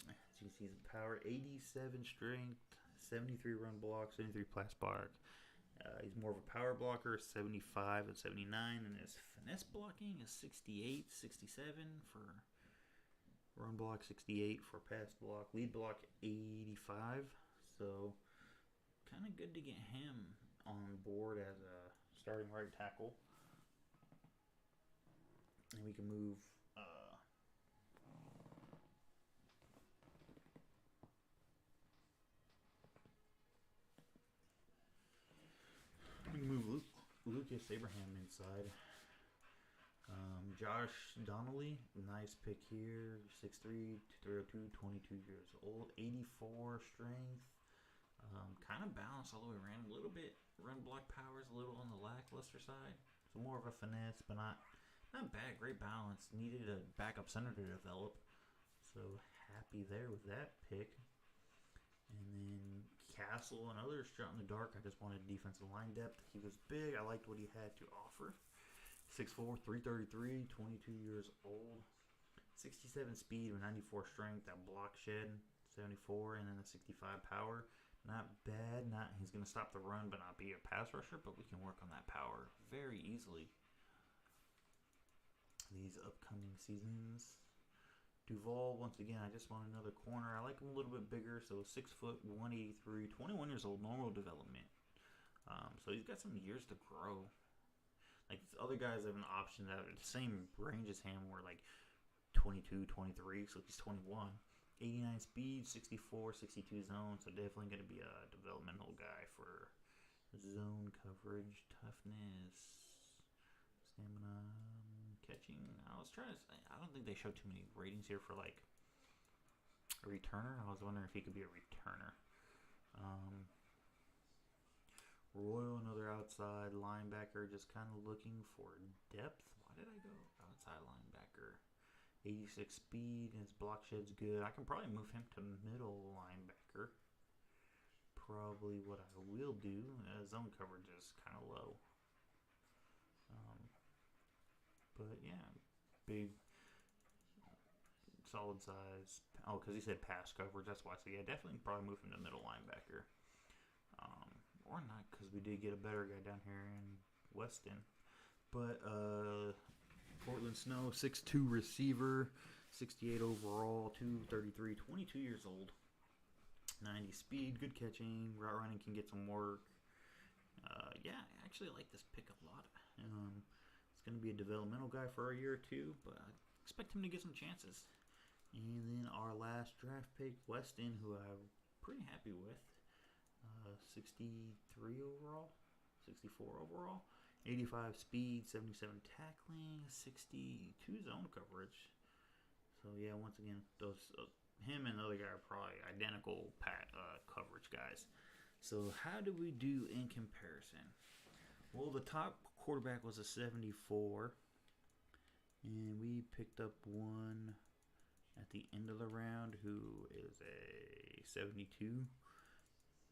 As you can see, his power, 87 strength, 73 run block, 73 pass block. He's more of a power blocker, 75 and 79, and his finesse blocking is 68, 67 for run block, 68 for pass block. Lead block, 85. So, kind of good to get him on board as a starting right tackle. And we can move Lucas Abraham inside. Josh Donnelly, nice pick here. 6'3", 302, 22 years old, 84 strength. Kind of balanced all the way around. A little bit run block powers, a little on the lackluster side. So more of a finesse, but not bad. Great balance. Needed a backup center to develop. So happy there with that pick. And then Castle and others shot in the dark. I just wanted defensive line depth. He was big. I liked what he had to offer. 6'4", 333, 22 years old. 67 speed with 94 strength. That block shed, 74, and then the 65 power. Not bad. He's going to stop the run, but not be a pass rusher. But we can work on that power very easily these upcoming seasons. Duval, once again, I just want another corner. I like him a little bit bigger, so 6 foot, 183, 21 years old, normal development. So he's got some years to grow. Like, other guys have an option that are the same range as him, were like 22, 23, so he's 21. 89 speed, 64, 62 zone, so definitely going to be a developmental guy for zone coverage, toughness, stamina, catching. I was trying to say, I don't think they showed too many ratings here for, like, a returner. I was wondering if he could be a returner. Royal, another outside linebacker, just kind of looking for depth. Why did I go outside linebacker? 86 speed, his block shed's good. I can probably move him to middle linebacker. Probably what I will do. Zone coverage is kind of low. But yeah, big, solid size. Oh, because he said pass coverage, that's why. So yeah, definitely probably move him to middle linebacker. Or not, because we did get a better guy down here in Weston. But Portland Snow, 6'2" receiver, 68 overall, 233, 22 years old, 90 speed, good catching, route running can get some work. Yeah, I actually like this pick a lot. It's going to be a developmental guy for a year or two, but I expect him to get some chances. And then our last draft pick, Weston, who I'm pretty happy with. 63 overall, 64 overall, 85 speed, 77 tackling, 62 zone coverage. So yeah, once again, those him and the other guy are probably identical coverage guys. So how do we do in comparison? Well, the top quarterback was a 74, and we picked up one at the end of the round who is a 72.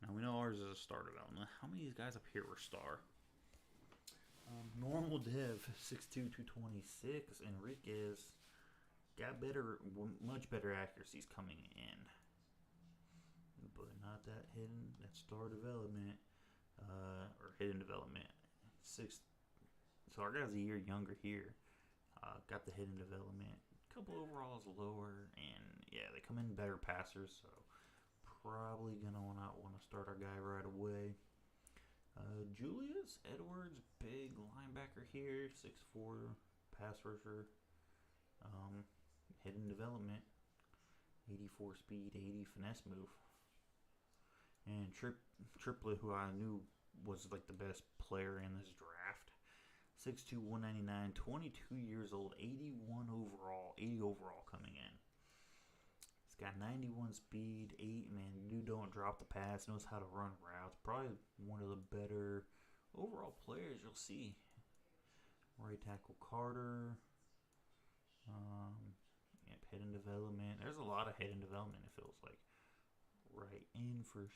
Now we know ours is a star development. How many of these guys up here were star? Normal dev 6'2", 226. Enriquez got much better accuracies coming in, but not that hidden, that star development, or hidden development. So our guy's a year younger here. Got the hidden development. Couple overalls lower, and yeah, they come in better passers, so probably gonna not want to start our guy right away. Julius Edwards, big linebacker here, 6'4", pass rusher. Hidden development, 84 speed, 80 finesse move. And Triplet, who I knew was like the best player in this draft. 6'2", 199, 22 years old, 80 overall coming in. He's got 91 speed, 8, man, dude don't drop the pass, knows how to run routes. Probably one of the better overall players you'll see. Right tackle Carter. Yep, hidden development. There's a lot of hidden development, it feels like. Right in for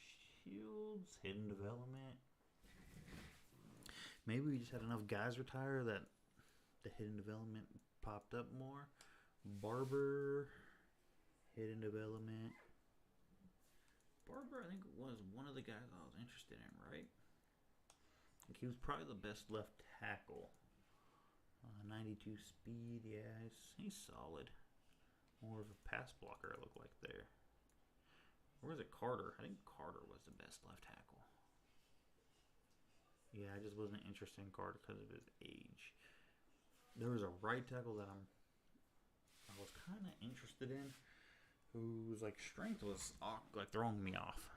Shields, hidden development. Maybe we just had enough guys retire that the hidden development popped up more. Barber, hidden development. Barber, I think, was one of the guys I was interested in, right? I think he was probably the best left tackle. 92 speed, yeah, he's solid. More of a pass blocker, it looked like there. Or was it Carter? I think Carter was the best left tackle. Yeah, I just wasn't interested in Carter because of his age. There was a right tackle that I was kind of interested in, whose like strength was like throwing me off.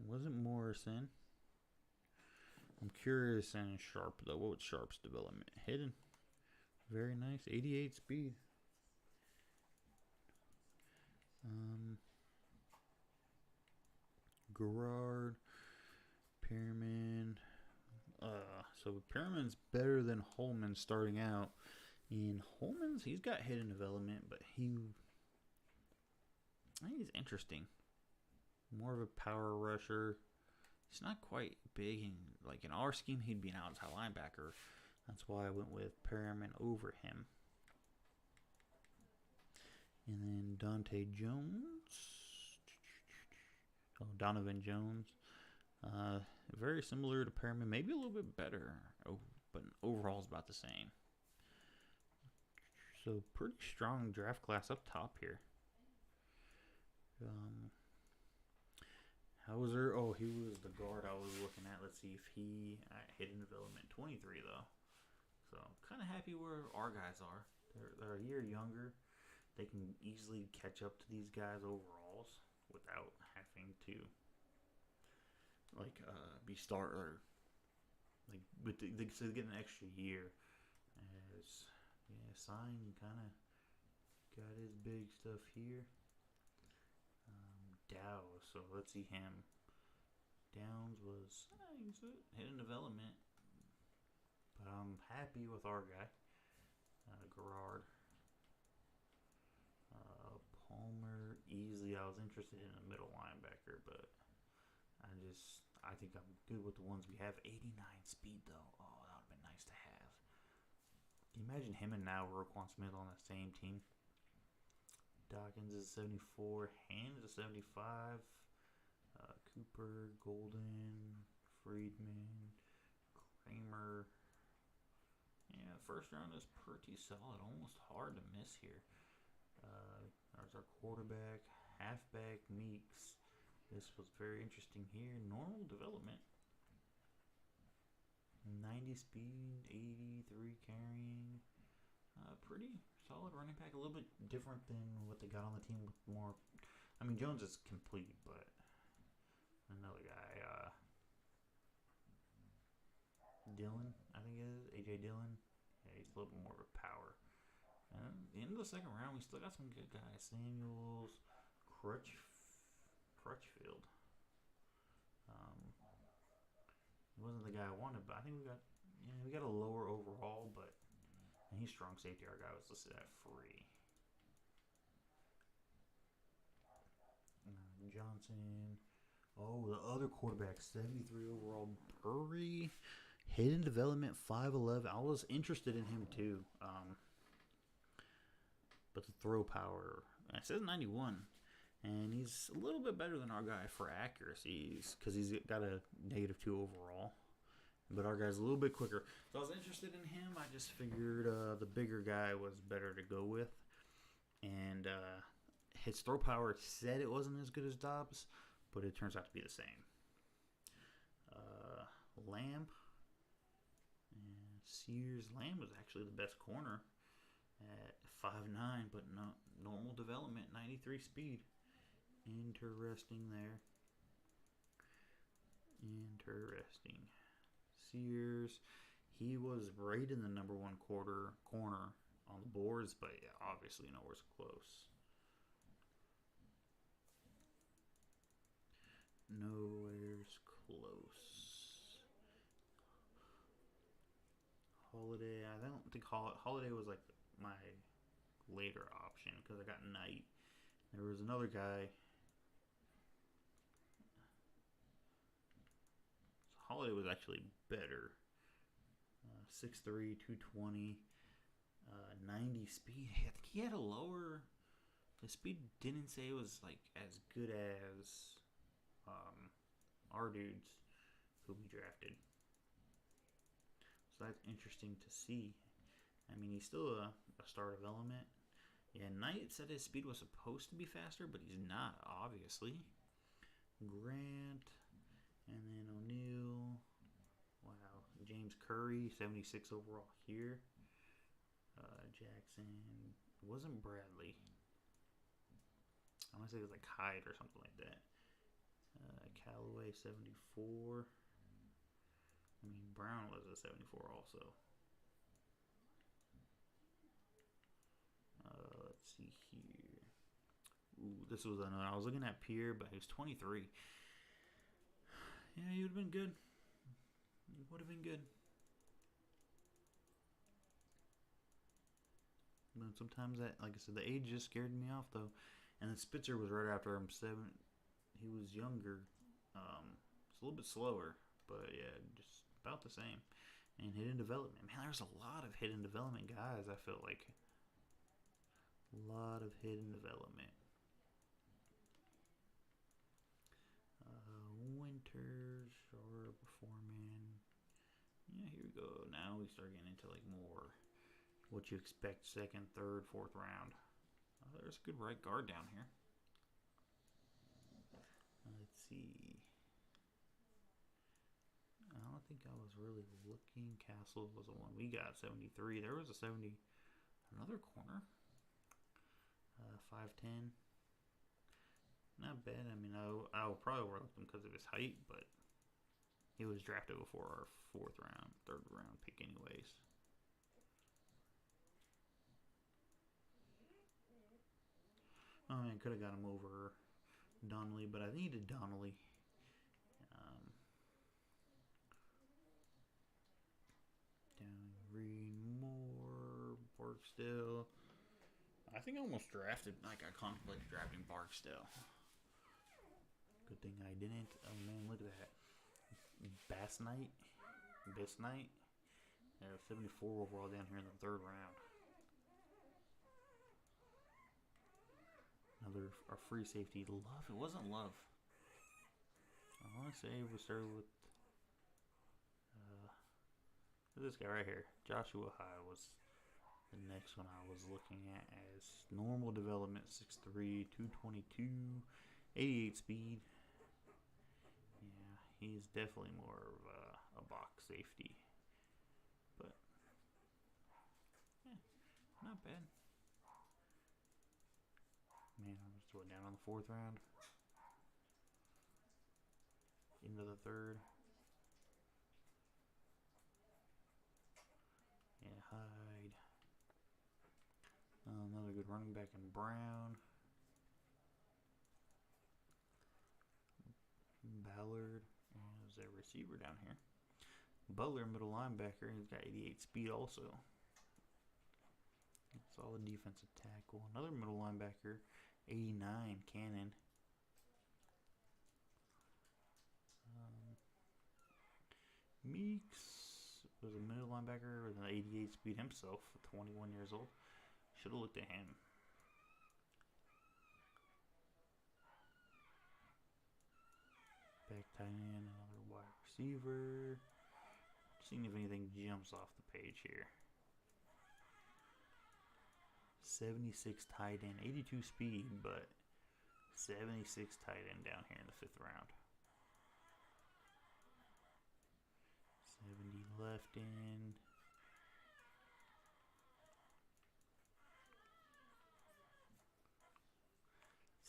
Wasn't Morrison. I'm curious in Sharp though. What was Sharp's development? Hidden. Very nice. 88 speed. Garrard, Pearman. So Pearman's better than Holman starting out. And he's got hidden development, but I think he's interesting. More of a power rusher. He's not quite big, and like in our scheme, he'd be an outside linebacker. That's why I went with Perriman over him. And then Dante Jones. Oh, Donovan Jones. Very similar to Perriman, maybe a little bit better. Oh, but overall is about the same. So pretty strong draft class up top here. Hauser, he was the guard I was looking at. Let's see if he hidden development 23 though. So kind of happy where our guys are. They're a year younger. They can easily catch up to these guys overalls without having to be starter. So they get an extra year. Sign kind of got his big stuff here. Dow, so let's see him. Downs was hidden development, but I'm happy with our guy, Garrard. Palmer, easily. I was interested in a middle linebacker, but I think I'm good with the ones we have. 89 speed though. Oh, that would have been nice to have. Can you imagine him and now Roquan Smith on the same team? Dawkins is 74. Hand is a 75. Cooper, Golden, Friedman, Kramer. Yeah, first round is pretty solid. Almost hard to miss here. There's our quarterback, halfback, Meeks. This was very interesting here. Normal development. 90 speed, 83 carrying. Pretty solid running back. A little bit different than what they got on the team with more. I mean, Jones is complete, but another guy, Dillon, I think it is. A.J. Dillon. Yeah, he's a little bit more of a power. And at the end of the second round, we still got some good guys. Samuels, Crutchfield. He wasn't the guy I wanted, but I think we got a lower overall, but and he's strong safety. Our guy was listed at free. Johnson. Oh, the other quarterback, 73 overall, Burry. Hidden development, 5'11". I was interested in him too. But the throw power, it says 91. And he's a little bit better than our guy for accuracy because he's got a -2 overall. But our guy's a little bit quicker. So I was interested in him. I just figured the bigger guy was better to go with. And his throw power said it wasn't as good as Dobbs, but it turns out to be the same. Lamb. And Sears. Lamb was actually the best corner at 5'9", but no normal development, 93 speed. Interesting there. Interesting. Sears, he was right in the number one corner on the boards, but yeah, obviously nowhere close. Nowhere's close. Holiday, I don't think Holiday was like my later option because I got Knight. There was another guy. Holiday was actually better. 6'3", 220, 90 speed. I think he had a lower. The speed didn't say it was like as good as our dudes who we drafted. So that's interesting to see. I mean, he's still a star development. Yeah, Knight said his speed was supposed to be faster, but he's not, obviously. Grant. And then O'Neal. Wow. James Curry, 76 overall here. Jackson. It wasn't Bradley. I want to say it was like Hyde or something like that. Callaway, 74. I mean, Brown was a 74 also. Let's see here. Ooh, this was another. I was looking at Pierre, but he was 23. Yeah, he would have been good. He would have been good. But sometimes that, like I said, the age just scared me off though. And then Spitzer was right after him. He was younger. It's a little bit slower, but yeah, just about the same. And hidden development. Man, there's a lot of hidden development guys. I feel like a lot of hidden development. Winters, Sharp, Foreman. Yeah, here we go. Now we start getting into like more what you expect second, third, fourth round. There's a good right guard down here. Let's see. I don't think I was really looking. Castle was the one we got, 73. There was a 70. Another corner. 5'10". Not bad. I mean, I will probably work with him because of his height, but he was drafted before our third round pick anyways. I mean, could have got him over Donnelly, but I needed Donnelly. Down Reed, Moore, Barksdale. I think I almost drafted, like I contemplated drafting Barksdale. Good thing I didn't. Oh man, look at that. Best Night. 74 overall down here in the third round. Another a free safety. Love. It wasn't Love. I want to say we started with this guy right here. Joshua High was the next one I was looking at as normal development. 6'3", 222, 88 speed. He's definitely more of a box safety. But, yeah, not bad. Man, I'm just going down on the 4th round. Into the 3rd. Yeah, Hyde. Another good running back in Brown. Ballard. And there's a receiver down here. Butler, middle linebacker. He's got 88 speed also. Solid defensive tackle. Another middle linebacker. 89, Cannon. Meeks was a middle linebacker with an 88 speed himself, 21 years old. Should have looked at him. Back tight end, another wide receiver. Seeing if anything jumps off the page here. 76 tight end, 82 speed, but 76 tight end down here in the 5th round. 70 left end.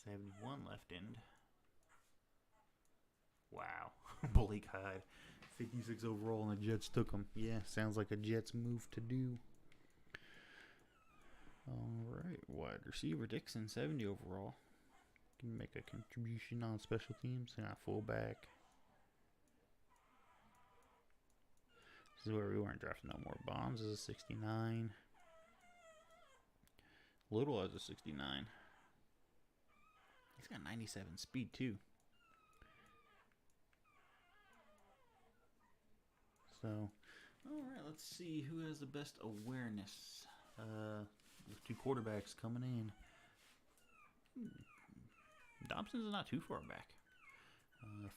$71 left end. Wow. Blake Hyde. 56 overall, and the Jets took him. Yeah, sounds like a Jets move to do. All right, wide receiver Dixon, 70 overall. Can make a contribution on special teams. Got fullback. This is where we weren't drafting no more. Bonds is a 69. Little as a 69. He's got 97 speed too. So, all right, let's see who has the best awareness. With 2 quarterbacks coming in. Dobson's not too far back.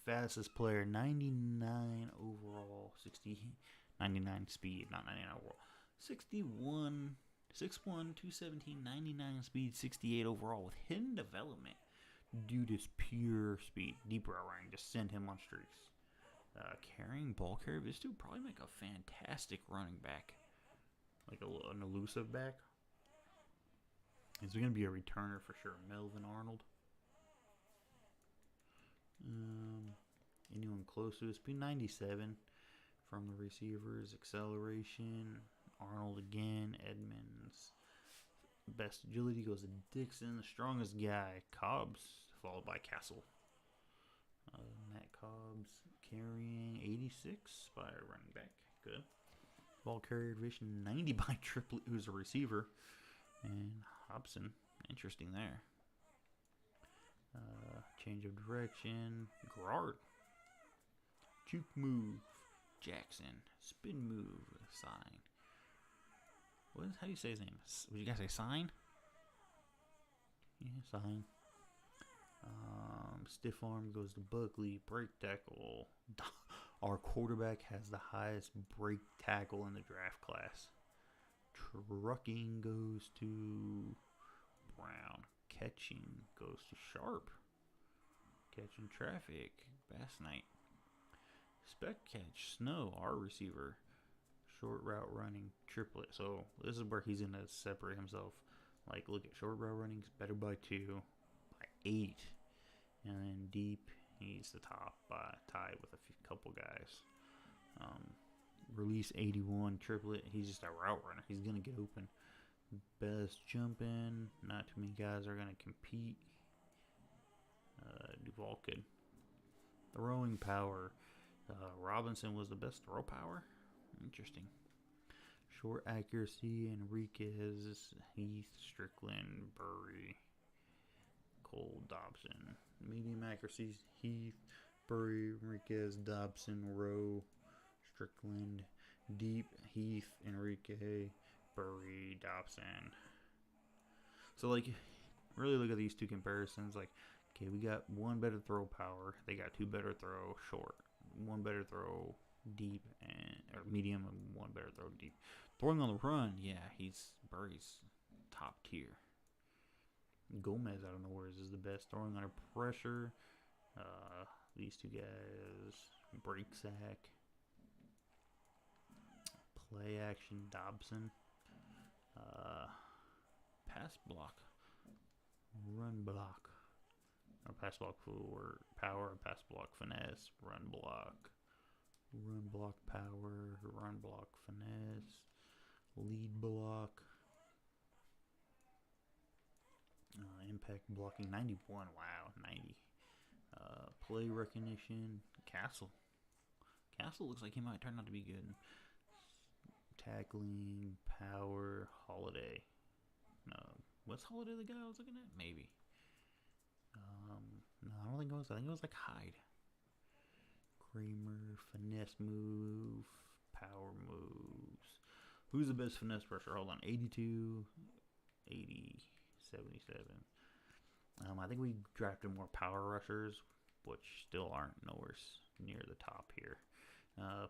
Fastest player, 99 overall, 99 speed, not 99 overall. 61, 6'1", 217, 99 speed, 68 overall with hidden development. Dude is pure speed. Deep route running, just send him on streaks. Carrying ball carrier, this dude probably make a fantastic running back. Like an elusive back. Is going to be a returner for sure. Melvin Arnold. Anyone close to his speed? 97 from the receivers. Acceleration. Arnold again. Edmonds. Best agility goes to Dixon. The strongest guy, Cobbs, followed by Castle. Matt Cobbs carrying 86 by a running back. Good. Ball carrier division 90 by Triplett, who's a receiver. And Hobson. Interesting there. Change of direction. Gerard. Juke move. Jackson. Spin move. Sign. How do you say his name? Would you guys say sign? Yeah, sign. Stiff arm goes to Buckley. Break tackle. Our quarterback has the highest break tackle in the draft class. Trucking goes to Brown. Catching goes to Sharp. Catching traffic. Bass Knight. Spec catch. Snow, our receiver. Short route running. Triplet. So this is where he's going to separate himself. Like, look at short route running. Better by 2. By 8. And then deep, he's the top by tied with a couple guys. Release 81, triplet. He's just a route runner. He's going to get open. Best jumping. Not too many guys are going to compete. Duval could. Throwing power. Robinson was the best throw power. Interesting. Short accuracy. Enriquez, Heath, Strickland, Burry, Cole, Dobson. Medium accuracy, Heath, Burry, Enriquez, Dobson, Rowe, Strickland. Deep, Heath, Enrique, Burry, Dobson. So, like, really look at these two comparisons. Like, okay, we got one better throw power. They got 2 better throw short. 1 better throw deep or medium, and 1 better throw deep. Throwing on the run, yeah, Burry's top tier. Gomez out of nowhere is the best. Throwing under pressure, these two guys. Break sack. Play action Dobson. Pass block. Run block. Or pass block for power. Pass block finesse. Run block. Run block power. Run block finesse. Lead block. Impact blocking 91. Wow, 90. Play recognition. Castle. Castle looks like he might turn out to be good. Tackling. Power. Holiday. What's Holiday the guy I was looking at? Maybe. No, I don't think it was. I think it was like Hyde. Kramer. Finesse move. Power moves. Who's the best finesse rusher? Hold on. 82. 80. 77. I think we drafted more power rushers, which still aren't nowhere near the top here.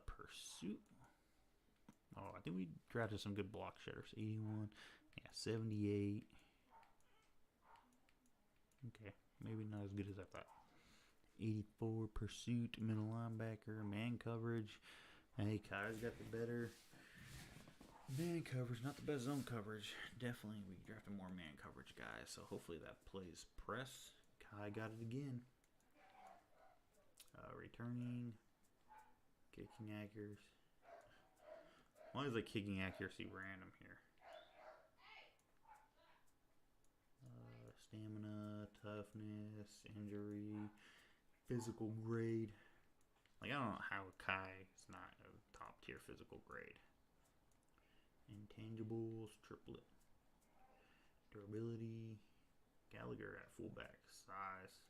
Pursuit. Oh, I think we drafted some good block shedders. 81. Yeah, 78. Okay, maybe not as good as I thought. 84. Pursuit. Middle linebacker. Man coverage. Hey, Kai's got the better man coverage, not the best zone coverage. Definitely, we drafted more man coverage guys, so hopefully that plays press. Kai got it again. Returning, kicking accuracy. Why is the kicking accuracy random here? Stamina, toughness, injury, physical grade. Like, I don't know how Kai is not a top tier physical grade. Intangibles, triplet. Durability. Gallagher at fullback. Size.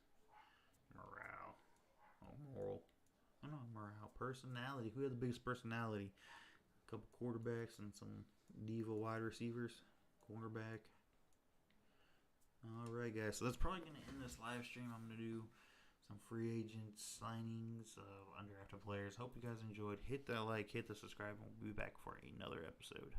Morale. Oh, moral. I don't know, morale. Personality. Who had the biggest personality? A couple quarterbacks and some diva wide receivers. Cornerback. Alright, guys. So that's probably going to end this live stream. I'm going to do some free agent signings of undrafted players. Hope you guys enjoyed. Hit that like, hit the subscribe, and we'll be back for another episode.